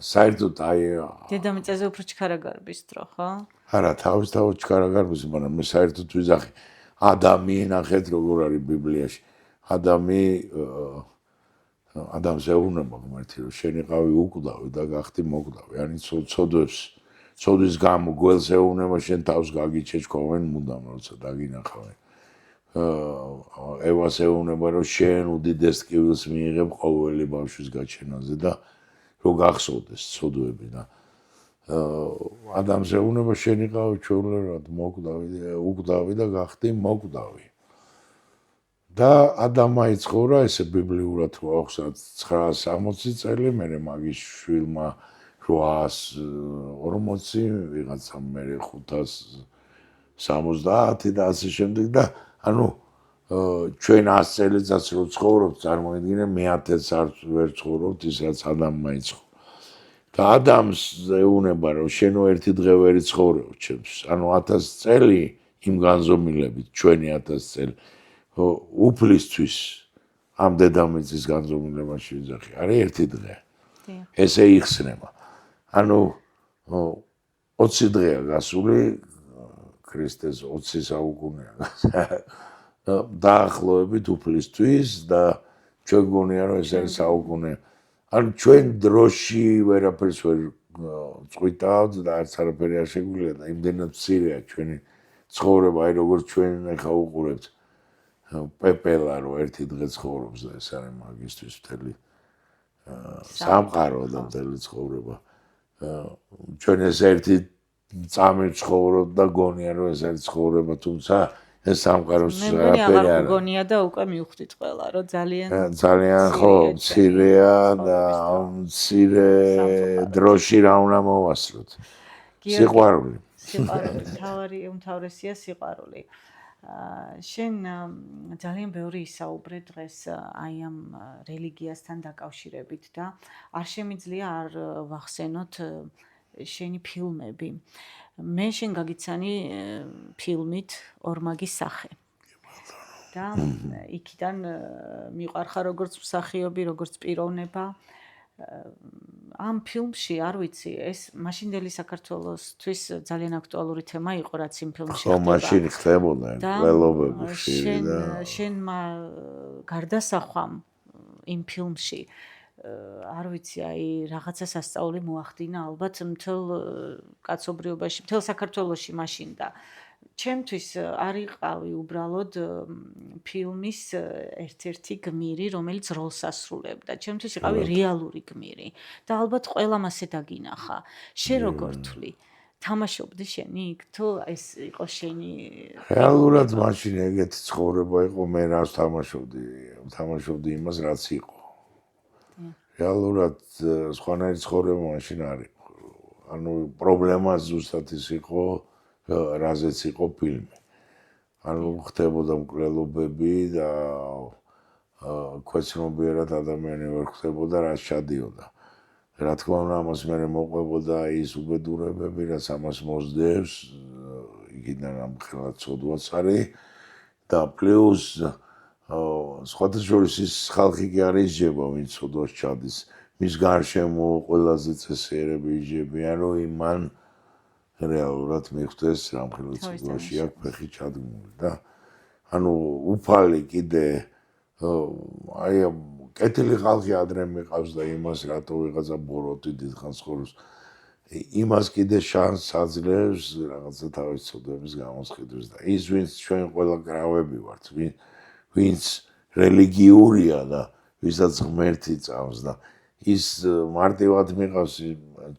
საერთოდ აი დედამიწაზე უფრო ჩქარაგარბის დრო, ხო? არა, თავისთავად ჩქარაგარბის, მაგრამ მე საერთოდ ვიზახი. ადამი ნახეთ როგორ არის ბიბლიაში. ადამიანს ეუბნება ღმერთი, რომ შენიყავი უკვდავი და გახდი მოკვდავი. ანუ ცოდვის გამო გველს ეუბნება, შენ თავს გაგიჩეჩქოვენ მუდამ, როცა დაგინახავენ. ევას ეუბნება, რომ შენ უდიდეს ტკივილს მიიღებ ყოველი ბავშვის გაჩენაზე და რომ გახსოვდეს ცოდვები და ადამიანს ეუბნება, შენიყავი ჩვეულებრივად უკვდავი და გახდი მოკვდავი. და ადამმა იცხოვრა ესე ბიბლიურად რო ახსნათ 960 წელი, მერე მაგის შვილმა 840, ვიღაცამ მერე 570 და ასე შემდეგ და ანუ ჩვენ 100 წელიწადს რო ცხოვრობთ, წარმოიდგინე მე 1000 წელს ვერ ცხოვრობთ ის რაც ადამმა იცხოვა. და ადამიანს ეუბნება, რომ შენო ერთი დღე ვერ იცხოვრებ ჩემს. ანუ 1000 წელი იმ განზომილებით, ჩვენი 1000 წელი უფლისთვის ამ დედამიწის განზომილებაში ვიძახი, არის ერთი დღე. ესე იხსნება. ანუ 20 დღეა გასული ქრისტეს 20 საუკუნეა. დაახლოებით უფლისთვის და ჩვენ გონია რომ ეს არის საუკუნე. ანუ ჩვენ დროში ვერაფერს ვერ წვითავთ და არც არაფერი არ შეგვიძლია და იმდენად მცირეა ჩვენი ცხოვრება, აი როგორც ჩვენ ახლა უყურებთ პეპელა რო ერთი დღე ცხოვრობს და ეს არის მაგისტრის მთელი სამყარო და მთელი ცხოვრება. ჩვენ ეს ერთი წამი ცხოვრობ და გონია რომ ეს არის ცხოვრება, თუმცა ეს სამყაროს არაფერი არ არის. მე გონია და უკვე მივხვდით ყველა, რომ ძალიან ხო მცირეა და მცირე დროში რა უნდა მოვასწროთ. სიყვარული. თავარი უმთავრესია სიყვარული. შენ ძალიან ბევრი ისაუბრე დღეს აი ამ რელიგიასთან დაკავშირებით და არ შემიძლია არ ვახსენოთ შენი ფილმები. მე შენ გაგიცანი ფილმით ორმაგის სახე. და იქიდან მიყვარხარ როგორც მსახიობი, როგორც პიროვნება ამ ფილმში არ ვიცი ეს მაშინდელი საქართველოსთვის ძალიან აქტუალური თემა იყო რაც იმ ფილმში ხო მაშინ ხდებოდა მკვლელობები ხშირი და შენმა გარდასახვამ იმ ფილმში არ ვიცი აი რაღაცა სასწაული მოახდინა ალბათ მთელ კაცობრიობაში მთელ საქართველოში მაშინ და ჩემთვის არ იყავი უბრალოდ ფილმის ერთ-ერთი გმირი, რომელიც როლს ასრულებდა. ჩემთვის იყავი რეალური გმირი და ალბათ ყველამ ასე დაგინახა. შენ როგორ თვლი? თამაშობდი შენი იქ თუ ეს იყო შენი რეალურად მაშინ ეგეთი ცხოვრება იყო, მე რას თამაშობდი იმას რაც იყო. რეალურად სხვანაირი ცხოვრება მაშინ არ იყო. ანუ პრობლემა ზუსტად ის იყო რაზეც იყო ფილმი. ანუ ხდებოდა მკვლელობები და ქვეცნობიერად ადამიანი ვერ ხდებოდა, რაც ჩადიოდა. რა თქმა უნდა, ამას მერე მოყვებოდა ის უბედურებები, რაც ამას მოსდევს, იქიდან ამხელა ცოდვაც არის და პლუს სხვათა შორის ის ხალხი კი არ ისჯება, ვინც ცოდვას ჩადის. მის გარშემო ყველაზე წესიერები ისჯებიან, რომ იმან რეალურად მიხვდეს რამხელა ცოდვაში აქვს ფეხი ჩადგმული და ანუ უფალი კიდე აი კეთილი ხალხი ადრე მიყავს და იმას რატო ვიღაცა ბოროტი დიდხანს ხოროს იმას კიდე შანსს აძლევს რაღაცა თავის ცოდვების გამოსყიდვის და ის ვინც ჩვენ ყველა გრავები ვართ ვინც რელიგიურია და ვისაც ღმერთი წავს და ის მარტივად მიყავს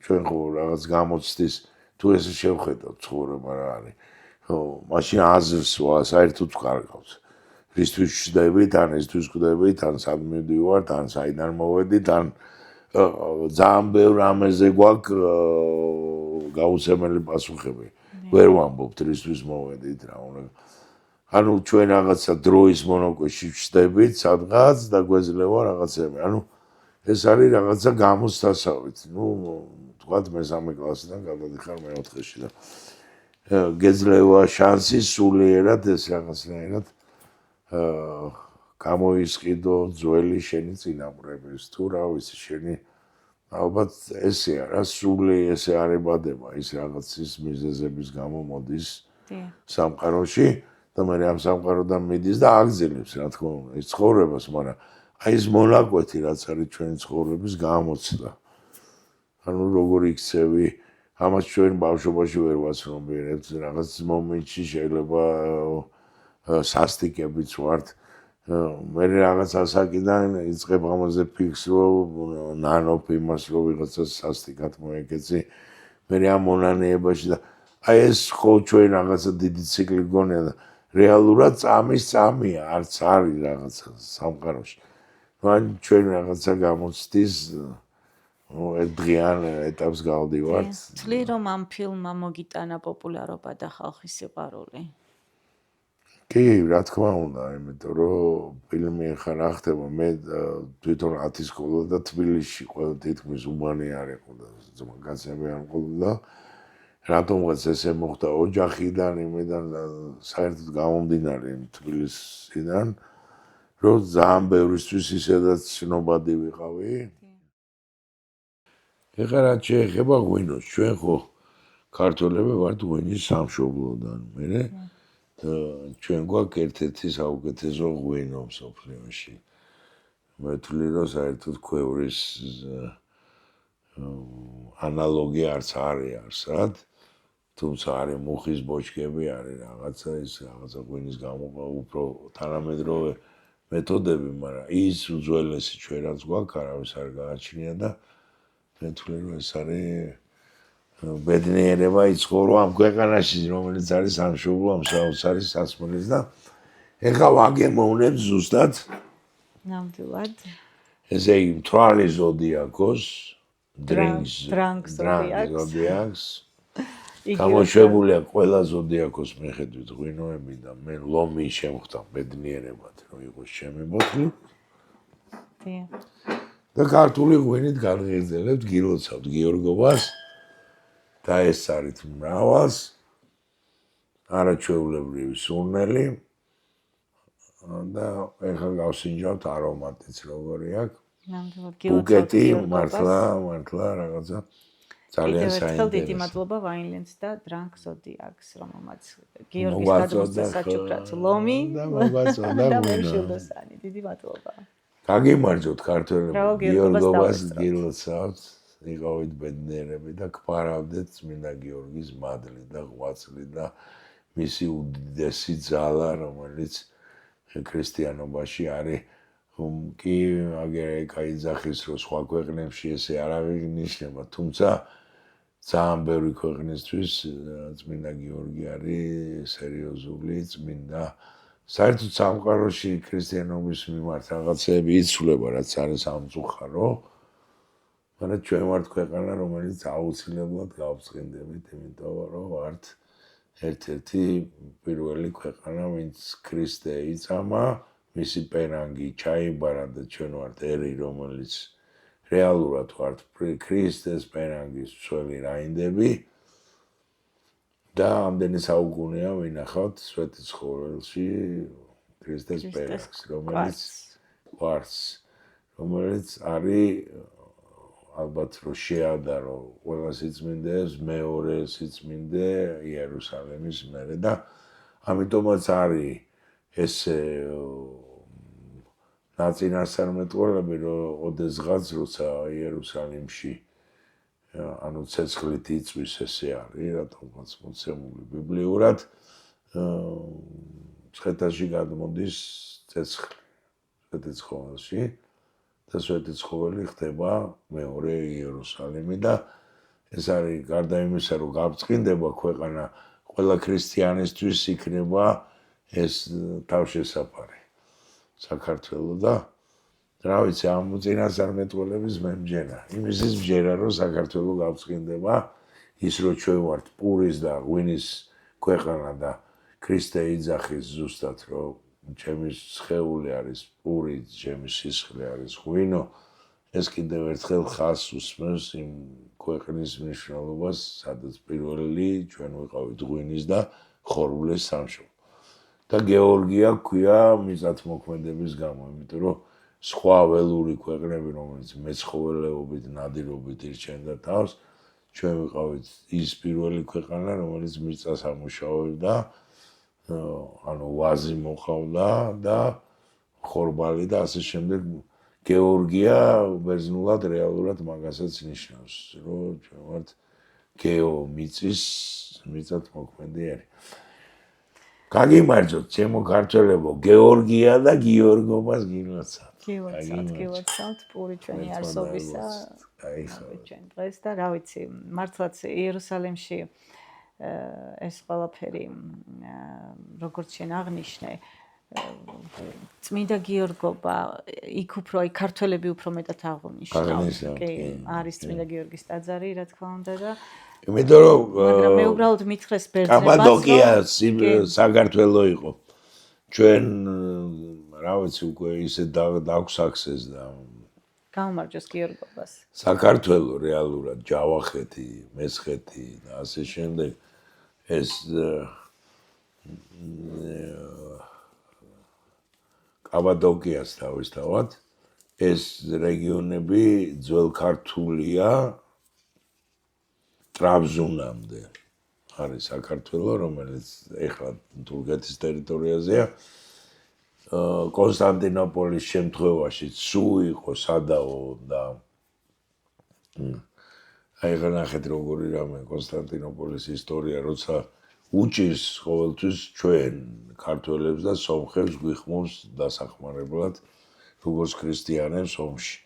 ჩვენ ხო რაღაც გამოცდის თუ ესე შევხედავ ცხოვრება რა არის ხო მაშინ აზრს საერთოდ ვკარგავს რისთვის ვშდებით ან ესთვის ვკვდებით ან სად მივდივართ ან საიდან მოვედით ან ძალიან ბევრ რამეზე გვაქვს გაუცემელი პასუხები ვერ ვამბობთ რისთვის მოვედით რა უნდა ანუ ჩვენ რაღაცა დროის მონოკვეში ვშდებით სადღაც და გვეძლევა რაღაცები ანუ ეს არის რაღაცა გამოსთასავით ნუ თქვათ მესამე კლასიდან გადადიხარ მეოთხეში და გეძლევა შანსი სულიერად ეს რაღაცნაირად გამოისყიდო ძველი შენი წინაპრების თუ რა ვიცი შენი ალბათ ესეა რა სული ესე არებადება ის რაღაცის მიზეზების გამო მოდის სამყაროში და მე ამ სამყაროდან მიდის და აგზელებს რა თქმა უნდა ის ცხოვრებას მაგრამ აი ეს მონაკვეთი რაც არის ჩვენი ცხოვრების გამოცდა ანუ როგორ იქცევი ამას ჩვენ ბავშვობაში ვერ ვაცნობიერებთ რაღაც მომენტში შეიძლება სასტიკებიც ვართ მე რაღაც ასაკიდან იწყებ ამაზე ფიქს რომ ნანოფ იმას რომ ვიღაცა სასტიკად მოეკეცი მე ამ მონანეებაში და აი ეს ხო ჩვენ რაღაცა დიდი ციკლი გონია და რეალურად წამია არც არის რაღაცა სამყაროში მან ჩვენ რაღაცა გამოცდის დღიან ეტაპს გავდივართ თვლი რომ ამ ფილმმა მოგიტანა პოპულარობა და ხალხის სიყვარული კი, რა თქმა უნდა, იმიტომ რომ ფილმი ხარ ახდება მე თვითონ 10 სკოლა და თბილისში ყველა თითქმის უბანი არ იყო და ძმაკაცები არ მყოლოდა რატომღაც ესე მოხდა ოჯახიდან იმედან საერთოდ გამომდინარე თბილისიდან რომ ძალიან ბევრისთვის ისედაც ცნობადი ვიყავი ეხლა რაც შეეხება ღვინოს ჩვენ ხო ქართველები ვართ ღვინის სამშობლოდან მე ჩვენ გვაქვს ერთ-ერთი საუკეთესო ღვინო მსოფლიოში. მე ვთვლი, რომ საერთოდ ქვევრის ანალოგი არც არის არსად, თუმცა არის მუხის ბოჭკები, არის რაღაცა ის რაღაცა ღვინის გამოყვა უფრო თანამედროვე მეთოდები, მაგრამ ის უძველესი ჩვენ რაც გვაქვს, არავის არ გააჩნია და მე ვთვლი, რომ ეს არის ბედნიერება იცხოვრო ამ ქვეყანაში, რომელიც არის სამშობლო ამ საოცარი სასმელის და ეხლა ვაგემოვნებ ზუსტად ნამდვილად ესე იგი მთვარი ზოდიაქოს დრანგ ზოდიაქს გამოშვებულია ყველა ზოდიაქოს მიხედვით ღვინოები და მე ლომი შემხვდა ბედნიერებად რომ იყოს ჩემი ბოთლი და ქართული ღვინით განღრძელებთ გილოცავთ გიორგობას და ეს არის მრავალს არაჩვეულებრივი სურნელი და ეხლა გავსინჯავთ არომატიც როგორი აქვს ნამდვილად ბუკეტი გილოცავთ მართლა რაღაცა ძალიან კიდევ ერთხელ დიდი საინტერესო. მადლობა Vinelands და Drunk Zodiacs, რომელმაც გიორგის მოგვაწოდა გადმოსცა საჩუქრად ლომი და მოგვაწოდა და ღვინო. მემშილდოსანი. დიდი მადლობა. გაგიმარჯოთ ქართველებო, მრავალ გიორგობას გიორგობას გილოცავთ, იყავით ბედნიერები და გფარავდეთ წმინდა გიორგის მადლი და ღვაწლი და მისი უდიდესი ძალა, რომელიც ქრისტიანობაში არის. კი აგერ კაიძახის რომ სხვა ქვეყნებში ესე არ აღინიშნება, თუმცა ძალიან ბევრი ქვეყნისთვის წმინდა გიორგი არის სერიოზული წმინდა. საერთოდ სამყაროში ქრისტიანობის მიმართ რაღაცები იცვლება, რაც არის სამწუხარო. მაგრამ ჩვენ ვართ ქვეყანა, რომელიც აუცილებლად გავწყინდებით, იმიტომ რომ ვართ ერთ-ერთი პირველი ქვეყანა, ვინც ქრისტე იწამა, მისი პერანგი ჩაიბარა და ჩვენ ვართ ერი, რომელიც რეალურად ვართ ქრისტეს პერანგის მცველი რაინდები და ამდენი საუკუნეა ვინახავთ სვეტიცხოველში ქრისტეს პერანგს, რომელიც არის ალბათ რომ შეადარო ყველა სიწმინდეებს მეორე სიწმინდე იერუსალიმის მერე და ამიტომაც არის ესე ნაწინასწარმეტყველები რომ ოდესღაც როცა იერუსალიმში ანუ ცეცხლით იწვის ესე არის რატომაც მოცემული ბიბლიურად მცხეთაში გადმოდის ცეცხლი სვეტიცხოველში და სვეტიცხოველი ხდება მეორე იერუსალიმი და ეს არის გარდა იმისა რომ გავწყინდება ქვეყანა ყველა ქრისტიანისთვის იქნება ეს თავშესაფარი საქართველო და რა ვიცი ამ წინასწარმეტყველების მე მჯერა იმისის მჯერა რომ საქართველო გავწყინდება ის რომ ჩვენ ვართ პურის და ღვინის ქვეყანა და ქრისტე იძახის ზუსტად რომ ჩემი სხეული არის პური ჩემი სისხლი არის ღვინო ეს კიდევ ერთხელ ხაზს უსმევს იმ ქვეყნის მნიშვნელობას სადაც პირველი ჩვენ ვიყავით ღვინის და ხორბლის სამშობლო და გეორგია ქვია მიწათმოქმედების გამო იმიტომ რომ სხვა ველური ქვეყნები რომელიც მეცხოველეობით ნადირობით ირჩენდა თავს ჩვენ ვიყავით ის პირველი ქვეყანა რომელიც მიწას ამუშავებდა ანუ ვაზი მოყავდა და ხორბალი და ასე შემდეგ გეორგია ბერძნულად რეალურად მაგასაც ნიშნავს რომ ჩვენ ვართ გეო მიწის მიწათმოქმედიერი გაგიმარჯოთ ჩემო ქართველებო გეორგია და გიორგობას გილოცავთ გილოცავთ პური ჩვენი არსობისა ჩვენ დღეს და რა ვიცი მართლაც იერუსალიმში ეს ყველაფერი როგორც შენ აღნიშნე წმინდა გიორგობა იქ უფრო აი ქართველები უფრო მეტად აღნიშნავს კი არის წმინდა გიორგის ტაძარი რა თქმა უნდა და იმიტომ რომ მაგრამ მე უბრალოდ მითხრეს ბერძნებას კაპადოკია საქართველო იყო ჩვენ რა ვიცი უკვე ისე დაგვსაქსეს და გამარჯოს გიორგობას საქართველო რეალურად ჯავახეთი მესხეთი და ასე შემდეგ ეს კაპადოკიას თავისთავად ეს რეგიონები ძველ ქართულია ტრაბზონამდე არის საქართველო რომელიც ეხლა თურქეთის ტერიტორიაზეა კონსტანტინოპოლის შემთხვევაში სუ იყო სადაო და აი განახეთ როგორი რამე კონსტანტინოპოლის ისტორია როცა უჭირს ყოველთვის ჩვენ ქართველებს და სომხებს გვიხმობს დასახმარებლად როგორც ქრისტიანებს ომში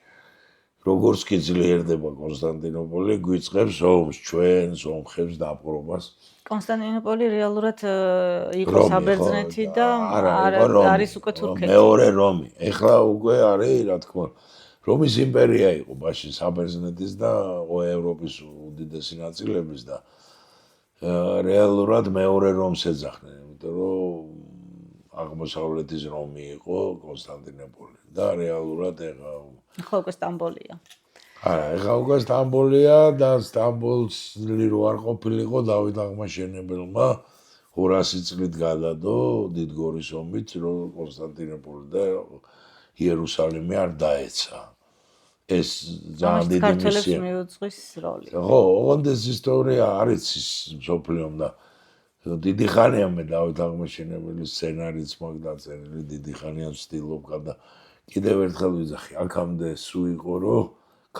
როგორც კი ძლიერდება კონსტანტინოპოლი გვიწყებს ომს ჩვენ სომხებს დაპყრობას კონსტანტინოპოლი რეალურად იყო საბერძნეთი და არის უკვე თურქეთი მეორე რომი ეხლა უკვე არის რა თქმა უნდა რომის იმპერია იყო მაშინ საბერძნეთის და ევროპის უდიდესი ნაწილების და რეალურად მეორე რომს ეძახდნენ იმიტომ რომ აღმოსავლეთის რომი იყო კონსტანტინოპოლი და რეალურად ეხლა უკვე სტამბოლია არა ეხლა უკვე სტამბოლია და სტამბოლი რო არ ყოფილიყო დავით აღმაშენებელმა 200 წლით გადადო დიდგორის ომით რომ კონსტანტინოპოლი და იერუსალიმი არ დაეცა ეს ძალიან დიდი ქართველებს მისია. მიუძღვის როლი. ხო, ოღონდ ეს ისტორია არის ის მსოფლიომ და დიდი ხანია მე დავით აღმაშენებელი სცენარიც მაქვს დაწერილი, დიდი ხანია ვცდილობ და კიდევ ერთხელ ვიძახი, აქამდე სულ იყო რომ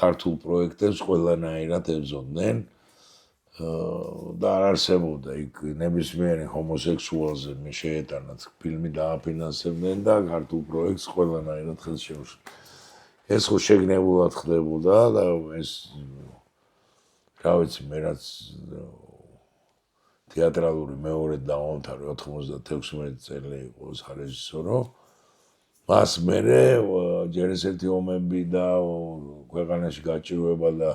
ქართულ პროექტებს ყველანაირად ებრძოდნენ და არ არსებობდა იქ ნებისმიერი ჰომოსექსუალზე მე შეეტანათ ფილმი დააფინანსებდნენ და ქართულ პროექტს ყველანაირად ხელს შეუშლდნენ. ეს ხო შეგნებულად ხდებოდა და ეს რა ვიცი მე რაც თეატრალური მეორე დავამთავრე 96 წელი იყო სარეჟისორო მას მერე ჯერ ეს ერთი ომები და ქვეყანაში გაჭირვება და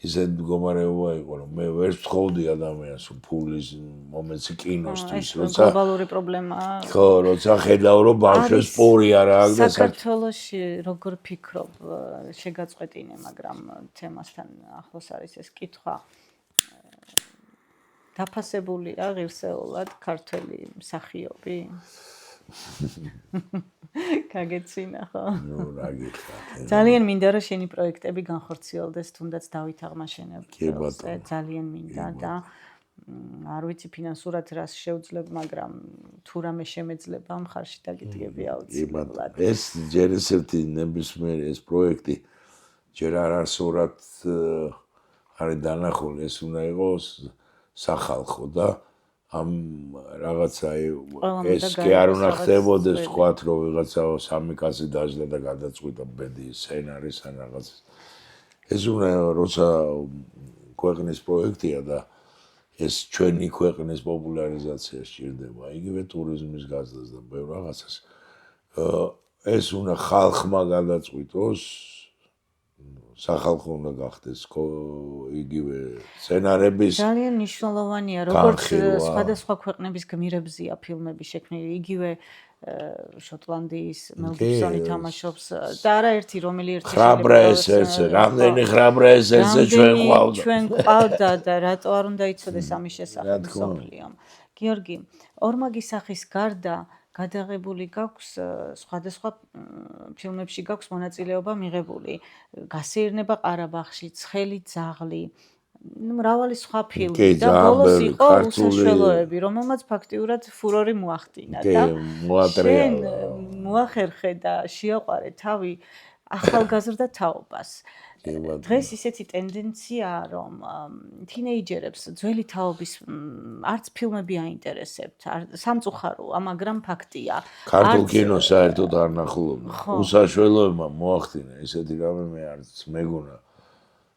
ისეთ მდგომარეობა იყო რომ მე ვერ ვთხოვდი ადამიანს ფულის მომენტში კინოსთვის როცა გლობალური პრობლემაა ხო როცა ხედავ რომ ბავშვებს პორი არ აქვს და საქართველოში როგორ ფიქრობ შეგაწყვეტინე მაგრამ თემასთან ახლოს არის ეს კითხვა დაფასებულია ღირსეულად ქართველი მსახიობი კაგეცინა ხო ნუ რა გიხარ ძალიან მინდა რომ შენი პროექტები განხორციელდეს თუნდაც დავით აღმაშენებელს ძალიან მინდა და არ ვიცი ფინანსურად რას შევძლებ მაგრამ თუ რამე შემეძლება მხარში დაგიდგები აუცილებლად ეს ჯერ ესეთი ნებისმიერი ეს პროექტი ჯერ არასოურად არის დანახული ეს უნდა იყოს სახალხო და ამ რაღაცა ეს კი არ უნდა ხდებოდეს თქვათ რომ ვიღაცა სამი კაცი დაждდა და გადაწყვიტა ბედი სცენარის ან რაღაც ეს უნდა როცა ქვეყნის პროექტია და ეს ჩვენი ქვეყნის პოპულარიზაცია სჭირდება იგივე ტურიზმის გაზრდას და ბევრ რაღაცას ეს უნდა ხალხმა გადაწყვიტოს სახალხო უნდა გახდეს იგივე სცენარების ძალიან მნიშვნელოვანია როგორც სხვადასხვა ქვეყნების გმირებზია ფილმები შექმნილი იგივე შოტლანდიის მელ გიბსონი თამაშობს და არაერთი რომელი ერთი რამდენი ხრაბრა ესერზე ჩვენ ყავდა და რატო არ უნდა იცოდეს ამის შესახებ მსოფლიომ გიორგი ორმაგი სახის გარდა გადაღებული გაქვს სხვადასხვა ფილმებში გაქვს მონაწილეობა მიღებული გასეირნება ყარაბაღში ცხელი ძაღლი მრავალი სხვა ფილმი და ბოლოს იყო უსაშველოები რომელმაც ფაქტიურად ფურორი მოახდინა და მოახერხე და შეაყარე თავი ახალგაზრდა თაობას დღეს ისეთი ტენდენციაა რომ თინეიჯერებს ძველი თაობის არც ფილმები აინტერესებთ სამწუხაროა მაგრამ ფაქტია ქართულ კინოს საერთოდ არ ნახულობ უსაშველოებმა მოახდინა ესეთი რამე მე არც მეგონა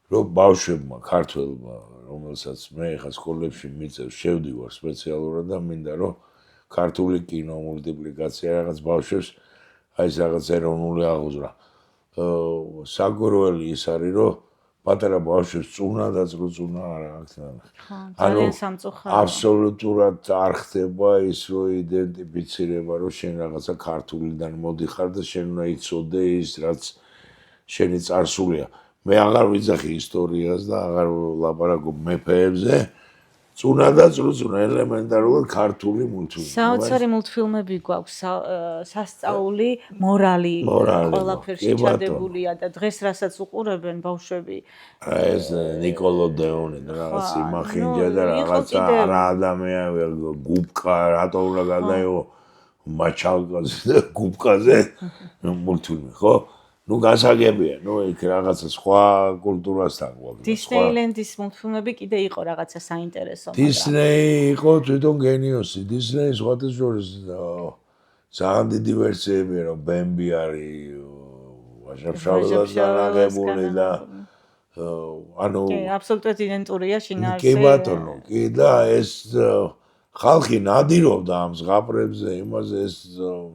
რომ ბავშვებმა ქართველმა რომელსაც მე ხა სკოლებში მიწევ შევდივარ სპეციალურად და მინდა რომ ქართული კინო მულტიპლიკაცია რაღაც ბავშვებს აი ეს რაღაც ეროვნული აღუძრა საგვირველი ის არის რომ პატარა ბავშვებს წუნა და წუნა არ აქვს ანუ აბსოლუტურად არ ხდება ის რომ იდენტიფიცირება რომ შენ რაღაცა ქართულიდან მოდიხარ და შენ უნდა იცოდე ის რაც შენი წარსულია მე აღარ ვიძახი ისტორიას და აღარ ვლაპარაკობ მეფეებზე წუნა და წუნა ელემენტარულად ქართული მულტფილმი საოცარი მულტფილმები გვაქვს სასწაული მორალი ყველაფერში ჩადებულია და დღეს რასაც უყურებენ ბავშვები ეს ნიკოლო დეონი რაღაც იმახინჯა და რაღაცა რა ადამიანი გუბკა რატო უნდა გადაიღო მაჩალკაზე და გუბკაზე მულტფილმი ხო ნუ გასაგებია, ნუ იქ რაღაცა სხვა კულტურასთან გვაქვს. დისნეილენდის მულტფილმები კიდე იყო რაღაცა საინტერესო. დისნეი იყო თვითონ გენიოსი. დისნეი სხვათა შორის ძალიან დიდი ვერსიებია, რომ ბემბი არის ვაჟა-ფშაველას განაღებული და ანუ კი, აბსოლუტურად იდენტურია შინაარსზე. კი ბატონო, კი და ეს ხალხი ნადირობდა ამ ზღაპრებზე, იმაზე ეს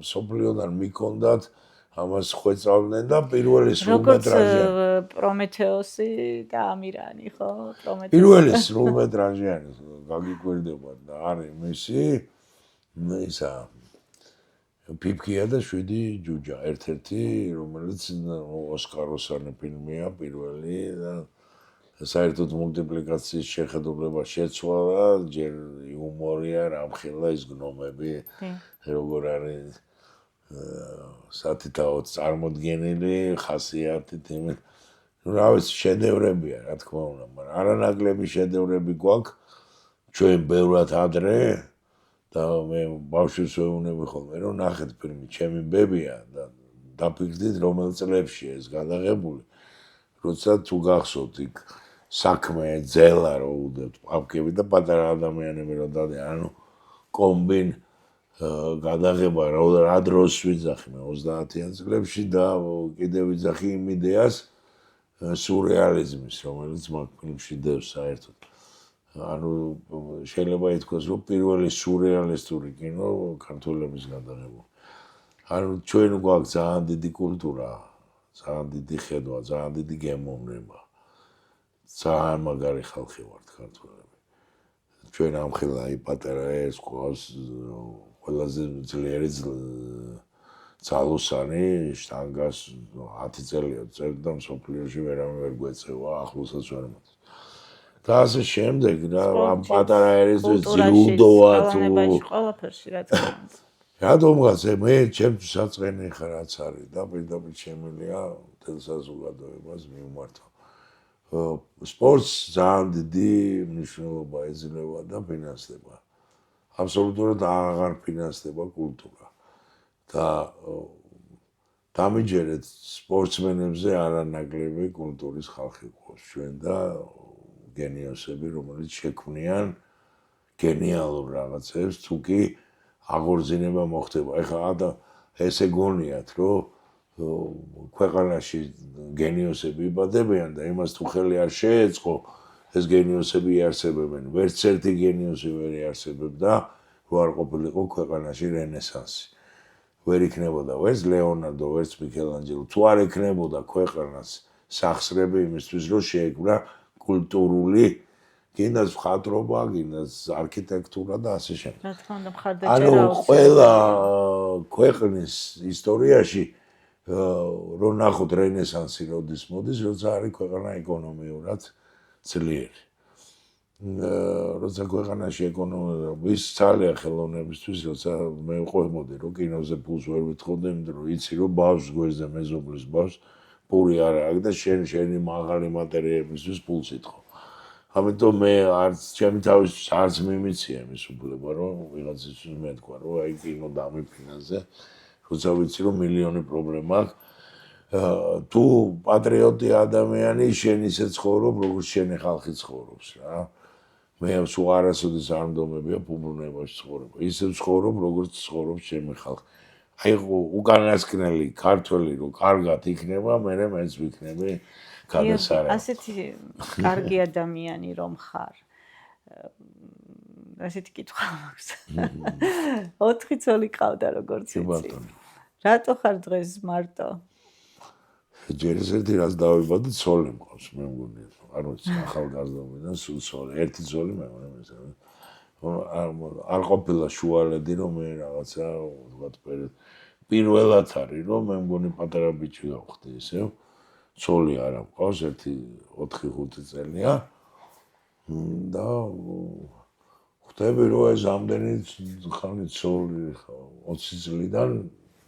სოფლიოდან მიქონდათ ამას ხვეწავდნენ და პირველი სრულმეტრაჟიანი როგორც პრომეთეოსი და ამირანი ხო პრომეთეოსი პირველი სრულმეტრაჟიანი გაგიკვირდება და არის მისი ისა პიპკია და 7 ჯუჯა ერთ-ერთი რომელიც ოსკაროსანი ფილმია პირველი და საერთოდ მულტიპლიკაციის შეხედულება შეცვალა და ჯერ იუმორია რამხელა ის გნომები როგორ არის სათითაოდ წარმოდგენილი ხასიათით იმით რა ვიცი, შედევრებია, რა თქმა უნდა, მაგრამ არანაკლები შედევრები გვაქვს ჩვენ ბევრად ადრე და მე ბავშვებს ვეუბნები ხოლმე, რომ ნახეთ ფილმი ჩემი ბებია და დაფიქრდით რომელ წლებში ეს გადაღებული. როცა თუ გახსოვთ იქ საქმე ძელა რო უდებთ პაპკები და პატარა ადამიანები რო დადიან, ანუ კომბინ გადაღება რა დროს ვიძახი მე 30-იან წლებში და კიდევ ვიძახი იმ იდეას სურეალიზმის, რომელიც მაგ ფილმში დევს საერთოდ. ანუ შეიძლება ითქვას, რომ პირველი სურეალისტური კინო ქართველების გადაღებული. ანუ ჩვენ გვაქვს ძალიან დიდი კულტურა, ძალიან დიდი ხედვა, ძალიან დიდი გემოვნება. ძალიან მაგარი ხალხი ვართ ქართველები. ჩვენ ამხელა აი პატარა ეს ყავს ყველაზე ძლიერი ძალოსანი შტანგას 10 წელია წერდა მსოფლიოში ვერავინ ვერ გვეწევა ახლოსაც ვერ მოწ. და ასე შემდეგ და ამ პატარა ერისთვის ძიუდოა თუ ყველაფერში რა თქმა უნდა. რადგანაც მე ჩემთვის საწყენი ხარ რაც არის და პირდაპირ შემიძლია მთელ საზოგადოებას მიმართო. სპორტს ძალიან დიდი მნიშვნელობა ეძლევა და ფინანსდება. აბსოლუტურად აღარ ფინანსდება კულტურა. და დამიჯერეთ სპორტსმენებზე არანაკლები კულტურის ხალხი ყავს ჩვენ და გენიოსები, რომელიც შექმნიან გენიალურ რაღაცებს, თუ კი აღორძინება მოხდება. ეხლა ესე გონიათ, რომ ქვეყანაში გენიოსები იბადებიან და იმას თუ ხელი არ შეეწყო, ეს გენიოსები იარსებებენ. ვერც ერთი გენიოსი ვერ იარსებებდა, რო არ ყოფილიყო ქვეყანაში რენესანსი. ვერ იქნებოდა ვერც ლეონარდო, ვერც მიქელანჯელო. თუ არ ექნებოდა ქვეყანას სახსრები იმისთვის, რომ შეექმნა კულტურული კიდაც მხატვრობა, კიდაც არქიტექტურა და ასე შემდეგ. რა თქმა უნდა, მხარდაჭერა ანუ ყველა ქვეყნის ისტორიაში რო ნახოთ რენესანსი როდის მოდის, როცა არის ქვეყანა ეკონომიურად ძლიერი. როცა ქვეყანაში ეკონომია ვის ძალია ხელოვნებისთვის, როცა მე ვყვებოდი, რომ კინოზე ფულს ვერ ვითხოვდი, იმიტომ რომ იცი რომ ბავშვს გვერდზე მეზობლის ბავშვს პური არ აქვს და შენი მაღალი მატერიებისთვის ფულს ითხოვ. ამიტომ მე არც ჩემი თავისთვის არც მიმიცია იმის უფლება, რომ ვიღაცისთვის მეთქვა, რომ აი კინო დამიფინანსე, როცა ვიცი რომ მილიონი პრობლემა აქვს. თუ პატრიოტი ადამიანი, შენ ისე ცხოვრობ, როგორც შენი ხალხი ცხოვრობს რა. მე სულ არასოდეს არ მდომებია ფუბრუნებაში ცხოვრება. ისე ცხოვრობ, როგორც ცხოვრობს ჩემი ხალხი. აი უკანასკნელი ქართველი რო კარგად იქნება, მე მეც ვიქნები გადასარევი. ასეთი კარგი ადამიანი რომ ხარ. ასეთი კითხვა მაქვს. 4 ცოლი ყავდა როგორც იცი. რატო ხარ დღეს მარტო? ჯერ ერთი რაც დავიბადე, ცოლი მყავს, მე მგონია. არ ვიცი, ახალგაზრდობიდან სულ ცოლი, ერთი ცოლი მე მგონია. არ ყოფილა შუალედი რომ მე რაღაცა ვთქვათ პირველად არის რომ მე მგონი პატარა ბიჭი გავხდი ისევ. ცოლი არა მყავს, ერთი 4-5 წელია და ხვდები რომ ეს ამდენი ხანი ცოლი 20 წლიდან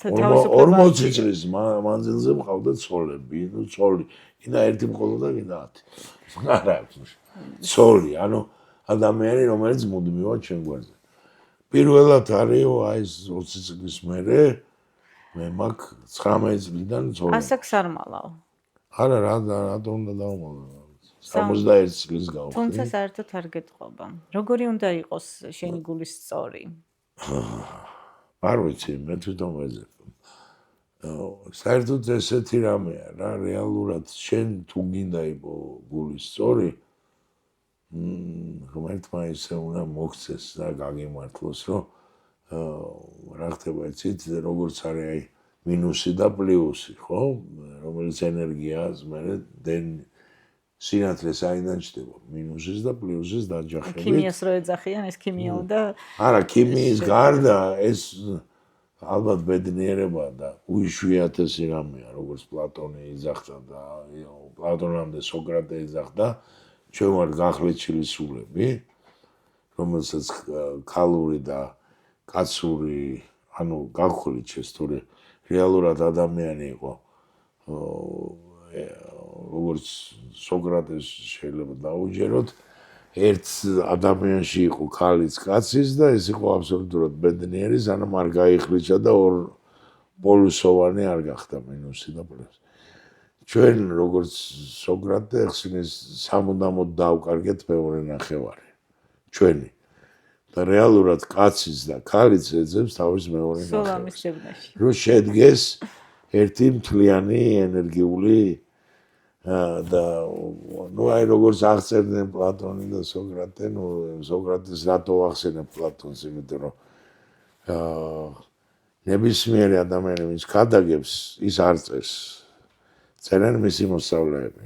40 წლის მანძილზე მყავდა ცოლები, ნუ ცოლი, კიდე ერთი მყავდა კიდე 10. არა აქვს. ცოლი, ანუ ადამიანი რომელიც მუდმივად ჩვენ გვერდზე. პირველად არის აი ეს 20 წლის მერე მე მაგ 19 წლიდან ცოლი. ასაკს არ მალავ. არა, რატო უნდა დავმალო? 61 წლის გავხდი. თუმცა საერთოდ არ გეტყობა. როგორი უნდა იყოს შენი გულის სწორი? არ ვიცი, მე თვითონ ვეძებ. საერთოდ ესეთი რამეა რა, რეალურად შენ თუ გინდა იყო გულის სწორი, ღმერთმა ისე უნდა მოგცეს და გაგიმართლოს, რომ რა ხდება იცით, როგორც არის აი მინუსი და პლუსი, ხო? რომელიც ენერგიას მე დენ სინათლეს აიდან ჩდება მინუსის და პლუსის დაჯახებით. ქიმიას რო ეძახიან, ეს ქიმია უნდა არა, ქიმიის გარდა ეს ალბათ ბედნიერება და უიშვიათესი რამეა, როგორც პლატონი იძახდა და პლატონამდე სოკრატე იძახდა, ჩვენ ვართ გახლეჩილი სულები, რომელსაც ქალური და კაცური, ანუ გაგხოლით შეცდური რეალურად ადამიანი იყო როგორც სოკრატეს შეიძლება დაუჯეროთ, ერთ ადამიანში იყო ქალიც კაციც და ეს იყო აბსოლუტურად ბედნიერი, სანამ არ გაიხლიჩა და ორ პოლუსოვანი არ გახდა მინუსი და პლუსი. ჩვენ როგორც სოკრატე ხსნის სამუდამოდ დავკარგეთ მეორე ნახევარი. ჩვენი. და რეალურად კაცის და ქალიც ეძებს თავის მეორე ნახევარს. რომ შედგეს ერთი მთლიანი ენერგიული და აი როგორც აღწერდნენ პლატონი და სოკრატე, სოკრატეს რატო ახსენებ პლატონს, იმიტომ რომ ნებისმიერი ადამიანი ვინც ქადაგებს, ის არ წერს. წერენ მისი მოსწავლეები.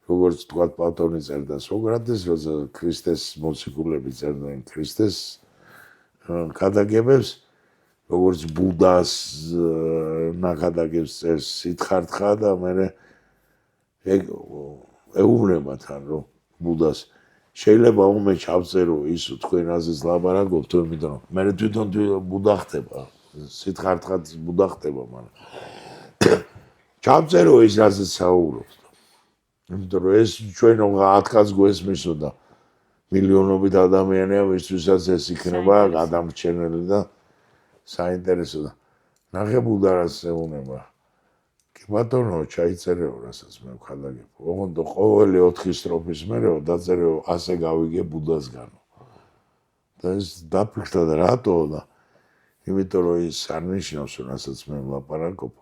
როგორც თქვა პლატონი წერდა სოკრატეს, როცა ქრისტეს მოციქულები წერდნენ ქრისტეს ქადაგებებს, როგორც ბუდას ნახადაგებს წერს სითხარტხა და მე ეუბნებათ რომ ბუდას შეიძლება ომე ჩავწერო ის თქვენ აზეს ლაბარაკობთ, იმიტომ რომ მე თვითონ ბუდა ხდება, სითხარტხაც ბუდა ხდება, მაგრამ ჩავწერო ის რაზეც საუბრობთ. იმიტომ რომ ეს ჩვენ 10 კაცს გვესმისო და მილიონობით ადამიანია, ვისთვისაც ეს იქნება გადამრჩენელი და საინტერესო და ნახე ბუდა რას ეუბნება. კი ბატონო, ჩაიწერეო, რასაც მე ვქადაგებ. ოღონდ ყოველი 4 სტროფის მერეო დაწერეო, ასე გავიგე ბუდასგანო. და ეს დაფიქრდა და რატო და იმიტომ რომ ის არ ნიშნავს, რომ რასაც მე ვლაპარაკობ,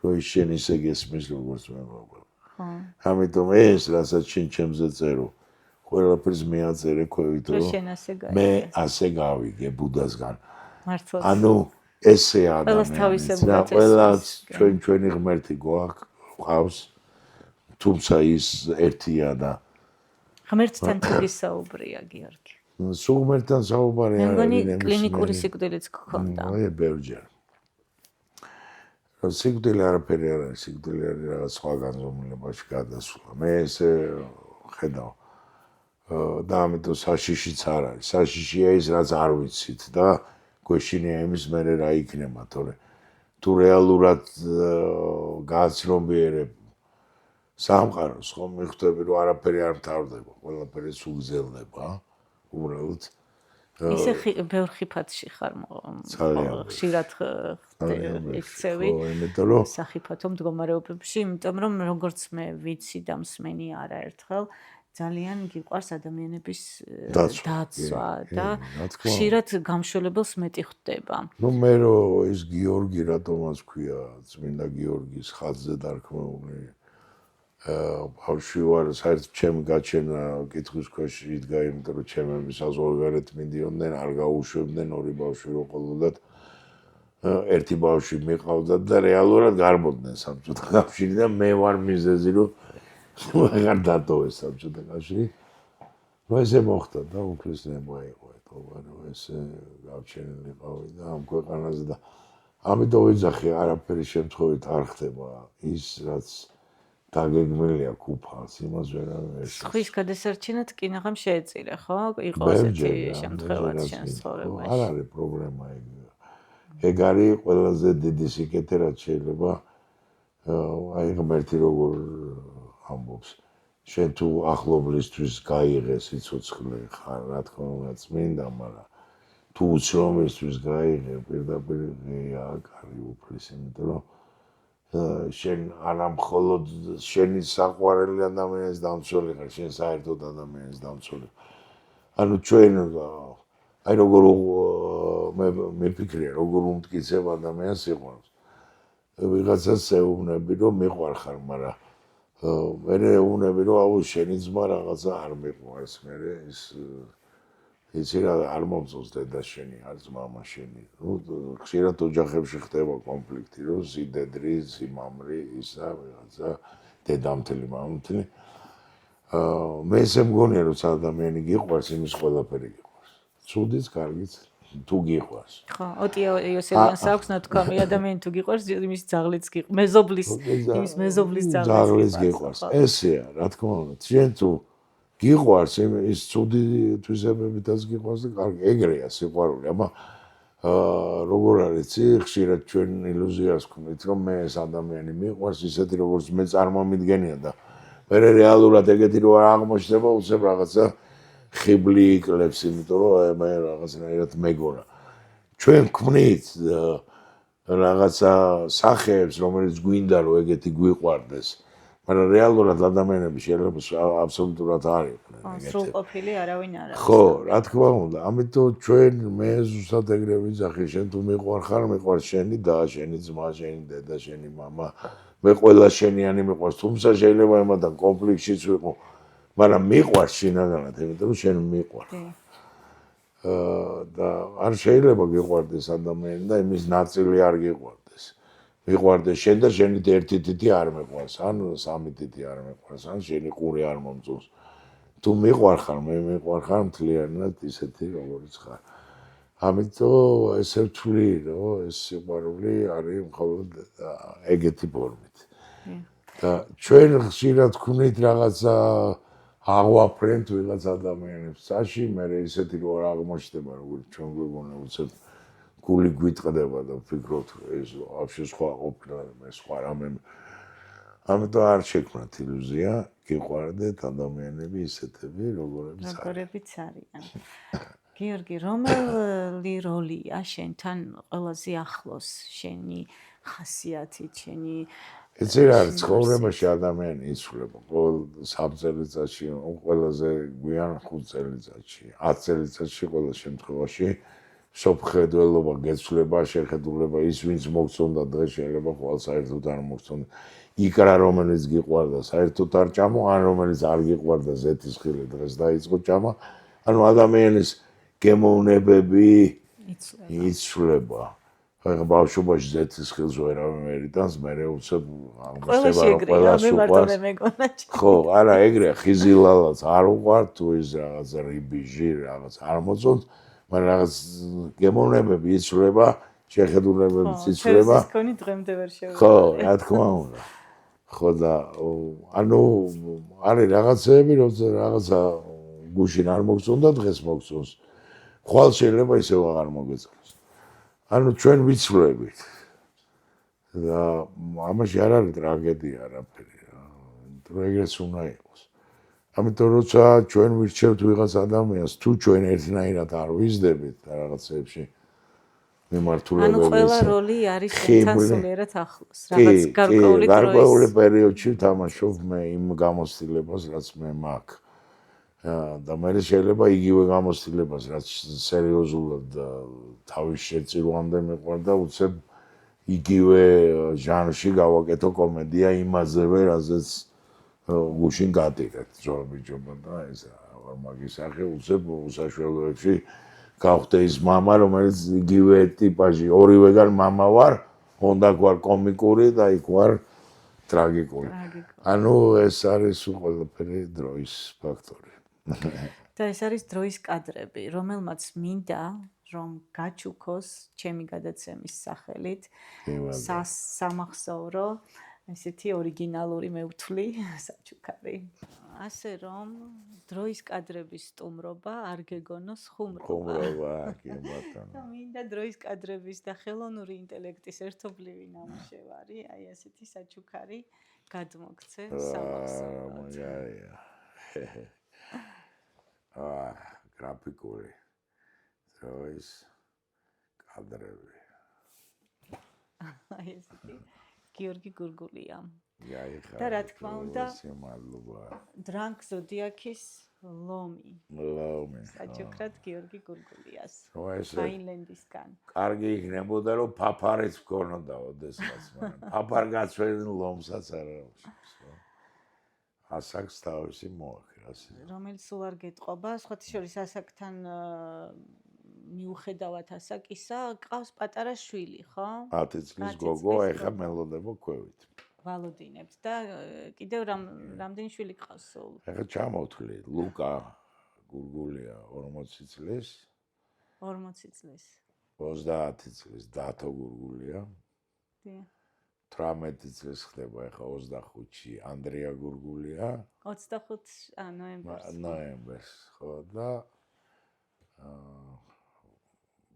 რომ ის შენ ისე გესმის, როგორც მე ვლაპარაკობ. ამიტომ ეს, რასაც შენ ჩემზე წერო, ყველაფერს მე აწერე ქვევით, რომ მე ასე გავიგე ბუდასგან. ანუ ესე ადამიანის რა ყველას ჩვენი ღმერთი გვაქვს, თუმცა ის ერთია და ღმერთთან თუ გისაუბრია, გიორგი. სულ ღმერთთან საუბარი არ არის. მე მგონი კლინიკური სიკვდილიც გქონდა. აი, ბევრჯერ. სიკვდილი არაფერი არ არის, სიკვდილი არის რაღაც სხვა განზომილებაში გადასვლა. მე ესე ხედავ. და ამიტომ საშიშიც არ არის. საშიშია ის, რაც არ ვიცით და გვეშინია იმის მერე რა იქნება, თორე თუ რეალურად გააცნობიერებ სამყაროს, ხომ მიხვდები, რომ არაფერი არ მთავრდება, ყველაფერი სულ გრძელდება, უბრალოდ ისე ბევრ ხიფათში ხარ, ხშირად იქცევი სახიფათო მდგომარეობებში, იმიტომ რომ როგორც მე ვიცი და მსმენი არაერთხელ, ძალიან გიყვარს ადამიანების დაცვა და ხშირად გამშველებელს მეტი ხვდება. ნუ მე რო ის გიორგი რატომაც ქვია, წმინდა გიორგის ხაზზე დარქმეული ბავშვი ვარ, საერთოდ ჩემი გაჩენა კითხვის ქვეშ იდგა, იმიტომ რომ ჩემები საზღვარგარეთ მიდიოდნენ, არ გაუშვებდნენ ორი ბავშვი რო ყოლოდათ. ერთი ბავშვი მიყავდათ და რეალურად გარბოდნენ საბჭოთა კავშირი და მე ვარ მიზეზი, რომ აღარ დატოვეს საბჭოთა კავშირი. ნუ ესე მოხდა და უფლისნება იყო ეთქობა, რომ ესე გავჩენილი ყავი და ამ ქვეყანაზე და ამიტომ ვიძახი, არაფერი შემთხვევით არ ხდება ის, რაც დაგეგმილია კუფალს, იმას ვერავინ ვერ შეძლებს. ხვის გადასარჩენად კინაღამ შეეწირა, ხო? იყო ასეთი შემთხვევაც შენს ცხოვრებაში. არ არის პრობლემა ეგ. ეგ არის ყველაზე დიდი სიკეთე, რაც შეიძლება აი ღმერთი როგორ ამბობს. შენ თუ ახლობლისთვის გაიღე სიცოცხლე ხარ, რა თქმა უნდა, წმინდა, მაგრამ თუ უცნობისთვის გაიღე, პირდაპირ აკარი უფლის, იმიტომ რომ შენ არა მხოლოდ შენი საყვარელი ადამიანის დამცველი ხარ, შენ საერთოდ ადამიანის დამცველი. ანუ ჩვენ აი როგორ მე მიფიქრია, როგორ უმტკიცებ ადამიანს სიყვარულს. ვიღაცას ეუბნები, რომ მიყვარ ხარ, მაგრამ მე ეუბნები, რომ აუ შენი ძმა რაღაცა არ მიყვარს, მე იცი რა არ მომწონს დედა შენი, არც მამა შენი. ნუ ხშირად ოჯახებში ხდება კონფლიქტი, რომ სიდედრი, სიმამრი, ისა ვიღაცა დედამთილი, მამამთილი. მე ესე მგონია, რომ ადამიანი გიყვარს, იმის ყველაფერი გიყვარს. ცუდიც, კარგიც, თუ გიყვარს. ხო, ოტია იოსელიანს აქვს ნათქვამი, ადამიანი თუ გიყვარს, იმის ძაღლიც გიყვარს, მეზობლის, იმის მეზობლის ძაღლიც გიყვარს. ესეა, რა თქმა უნდა, შენ თუ გიყვარს, ის ცუდი თვისებებითაც გიყვარს და კარგი, ეგრეა სიყვარული, აბა როგორ არის იცი, ხშირად ჩვენ ილუზიას ვქნით, რომ მე ეს ადამიანი მიყვარს ისეთი როგორც მე წარმომიდგენია და მე რეალურად ეგეთი რო არ აღმოჩნდება, უცებ რაღაცა ხიბლი იკლებს, იმიტომ რომ მე რაღაცნაირად მეგონა. ჩვენ ვქმნით რაღაცა სახეებს, რომელიც გვინდა რომ ეგეთი გვიყვარდეს. მაგრამ რეალურად ადამიანები შეიძლება აბსოლუტურად არ იყვნენ ეგეთი. სრულყოფილი არავინ არ არის. ხო, რა თქმა უნდა, ამიტომ ჩვენ მე ზუსტად ეგრე ვიძახი, შენ თუ მიყვარხარ, მიყვარს შენი და, შენი ძმა, შენი დედა, შენი მამა, მე ყველა შენიანი მიყვარს, თუმცა შეიძლება იმათან კონფლიქტშიც ვიყო, მაგრამ მიყვარს შინაგანად, იმიტომ რომ შენ მიყვარს. და არ შეიძლება გიყვარდეს ადამიანი და იმის ნაწილი არ გიყვარდეს. მიყვარდეს შენ და შენით ერთი თითი არ მიყვარს, ან სამი თითი არ მიყვარს, ან შენი ყური არ მომწონს. თუ მიყვარხარ, მე მიყვარხარ მთლიანად ისეთი როგორიც ხარ. ამიტომ ესე ვთვლი, რომ ეს სიყვარული არის მხოლოდ ეგეთი ფორმით. და ჩვენ ხშირად ვქმნით რაღაცა აღვაფრენთ ვიღაც ადამიანებს წაში, მე ისეთი რო არ აღმოჩნდება, როგორც ჩვენ გვეგონა უცებ გული გვიტყდება და ვფიქრობთ ეს вообще სხვა ყოფნა, მე სხვა რამე. ამიტომ არ შექმნათ ილუზია, გიყვარდეთ ადამიანები ისეთები, როგორებიც არიან. გიორგი, რომელი როლია შენთან ყველაზე ახლოს, შენი ხასიათით, შენი იცი რა არის, ცხოვრებაში ადამიანი იცვლება, ყოველ 3 წელიწადში, ყველაზე გვიან 5 წელიწადში, 10 წელიწადში ყოველ შემთხვევაში სოფხედველობა, გეცვლება, შეხედულება, ის ვინც მოგწონდა დღეს შეიძლება ყოველ საერთოდ არ მოგწონდა. იქ რა რომელიც გიყვარდა, საერთოდ არ ჭამო, ან რომელიც არ გიყვარდა ზეთისხილი დღეს დაიწყო ჭამა, ანუ ადამიანის გემოვნებები იცვლება. ხა ბავშვობაში ზეთისხილს ვერავინ ერიტანს, მე უცებ აღმოჩნდება რომ ყველას უყვარს. ხო, არა, ეგრეა, ხიზილალაც არ უყვართ, თუ ის რაღაც რიბიჟი, რაღაც არ მოწონს, მაგრამ რაღაც გემოვნებები იცვლება, შეხედულებებიც იცვლება. ეს კონი დღემდე ვერ შევიდა. ხო, რა თქმა უნდა. ხო და ანუ არის რაღაცები, როცა რაღაცა გუშინ არ მოგწონდა, დღეს მოგწონს. ხვალ შეიძლება ისევ აღარ მოგეწონს. ანუ ჩვენ ვიცვლებით. და ამაში არ არის ტრაგედია არაფერი რა. რომ ეგრეც უნდა იყოს. ამიტომ როცა ჩვენ ვირჩევთ ვიღაც ადამიანს, თუ ჩვენ ერთნაირად არ ვიზდებით რაღაცებში მიმართულებების. ანუ ყველა როლი არის შენთან სულიერად ახლოს. რაღაც გარკვეული დროის. გარკვეული პერიოდში ვთამაშობ მე იმ გამოცდილებას, რაც მე მაქვს. და მე შეიძლება იგივე გამოცდილებას, რაც სერიოზულად თავის შეწირვამდე მეყვარდა, უცებ იგივე ჟანრში გავაკეთო კომედია იმაზევე, რაზეც გუშინ გადიღეთ ძვირბიჯობა და ეს მაგის სახე უცებ უსაშველოებში გავხდე ის მამა, რომელიც იგივე ტიპაჟი, ორივეგან მამა ვარ, უნდა გვარ კომიკური და იქ ვარ ტრაგიკული. ანუ ეს არის ყველაფერი დროის ფაქტორი. და ეს არის დროის კადრები, რომელმაც მინდა რომ გაჩუქოს ჩემი გადაცემის სახელით სამახსოვრო ესეთი ორიგინალური მე ვთვლი საჩუქარი. ასე რომ დროის კადრების სტუმრობა არ გეგონოს ხუმრობა. ხუმრობა, კი ბატონო. და მინდა დროის კადრების და ხელოვნური ინტელექტის ერთობლივი ნამუშევარი, აი ასეთი საჩუქარი გადმოგცე სამახსოვროდ. გრაფიკული დროის კადრები. აი ესეთი გიორგი გურგულია. და რა თქმა უნდა, დრანგ ზოდიაქის ლომი. საჩუქრად გიორგი გურგულიას. ფაინლენდისგან. კარგი იქნებოდა რომ ფაფარიც გქონოდა ოდესღაც, მაგრამ ფაფარ გაცვენილ ლომსაც არ აქვს. ასაკს თავისი მოაქრას. რომელიც სულ არ გეტყობა, სხვათა შორის ასაკთან მიუხედავად ასაკისა, ყავს პატარა შვილი, ხო? 10 წლის გოგო, ეხა მელოდება ქვევით. ვალოდინებთ და კიდევ რამდენი შვილი ყავს სულ? ეხა ჩამოვთვლი, ლუკა გურგულია 40 წლის. 40 წლის. 30 წლის დათო გურგულია. დიახ. 18 წლის ხდება ეხა 25-ში ანდრია გურგულია. 25 ნოემბერს. ნოემბერს, ხო და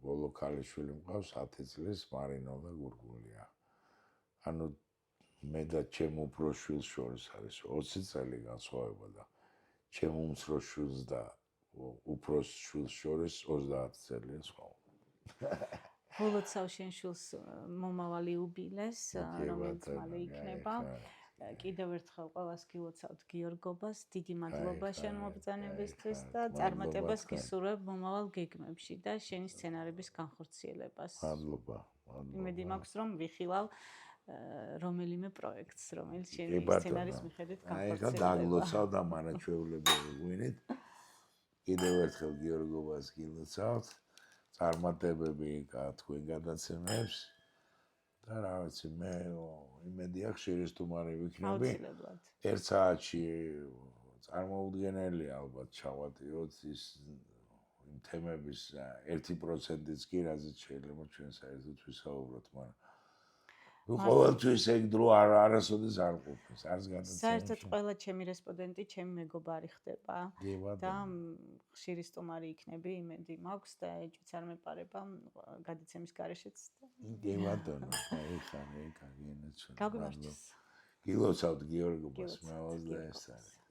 ბოლო ქალიშვილი მყავს 10 წლის მარინო და გურგულია. ანუ მე და ჩემ უფროს შვილს შორის არის 20 წელი განსხვავება და ჩემ უმცროს შვილს და უფროს შვილს შორის 30 წელია სხვაობა. ბოლოცავ შენ შვილს მომავალი უბილეს, რომელიც მალე იქნება. კიდევ ერთხელ ყველას გილოცავთ გიორგობას, დიდი მადლობა შენ მობრძანებისთვის და წარმატებას გისურვებ მომავალ გეგმებში და შენი სცენარების განხორციელებას. მადლობა. იმედი მაქვს, რომ ვიხილავ რომელიმე პროექტს, რომელიც შენი სცენარის მიხედვით განხორციელდება. აი, დაგლოცავ და მანაჩვეულებები გვინით. კიდევ ერთხელ გიორგობას გილოცავთ. წარმატებები თქვენ გადაცემებს და რა ვიცი მე იმედი აქვს შეერესტუმარი ვიქნები. ერთ საათში წარმოუდგენელი ალბათ ჩავატიოთ ის იმ თემების 1%-იც კი რაზეც შეიძლება ჩვენ საერთოდ ვისაუბროთ, მაგრამ ყოველთვის ეგ დრო არასოდეს არ ყოფნის, არც გადაცემაში. საერთოდ ყველა ჩემი რესპონდენტი ჩემი მეგობარი ხდება და ხშირი სტუმარი იქნები, იმედი მაქვს და ეჭვიც არ მეპარება გადაცემის გარეშეც. კი ბატონო, აი ხარ, კაგინაც. გაგვიმართოს. გილოცავთ გიორგობას, მე 21 წელი.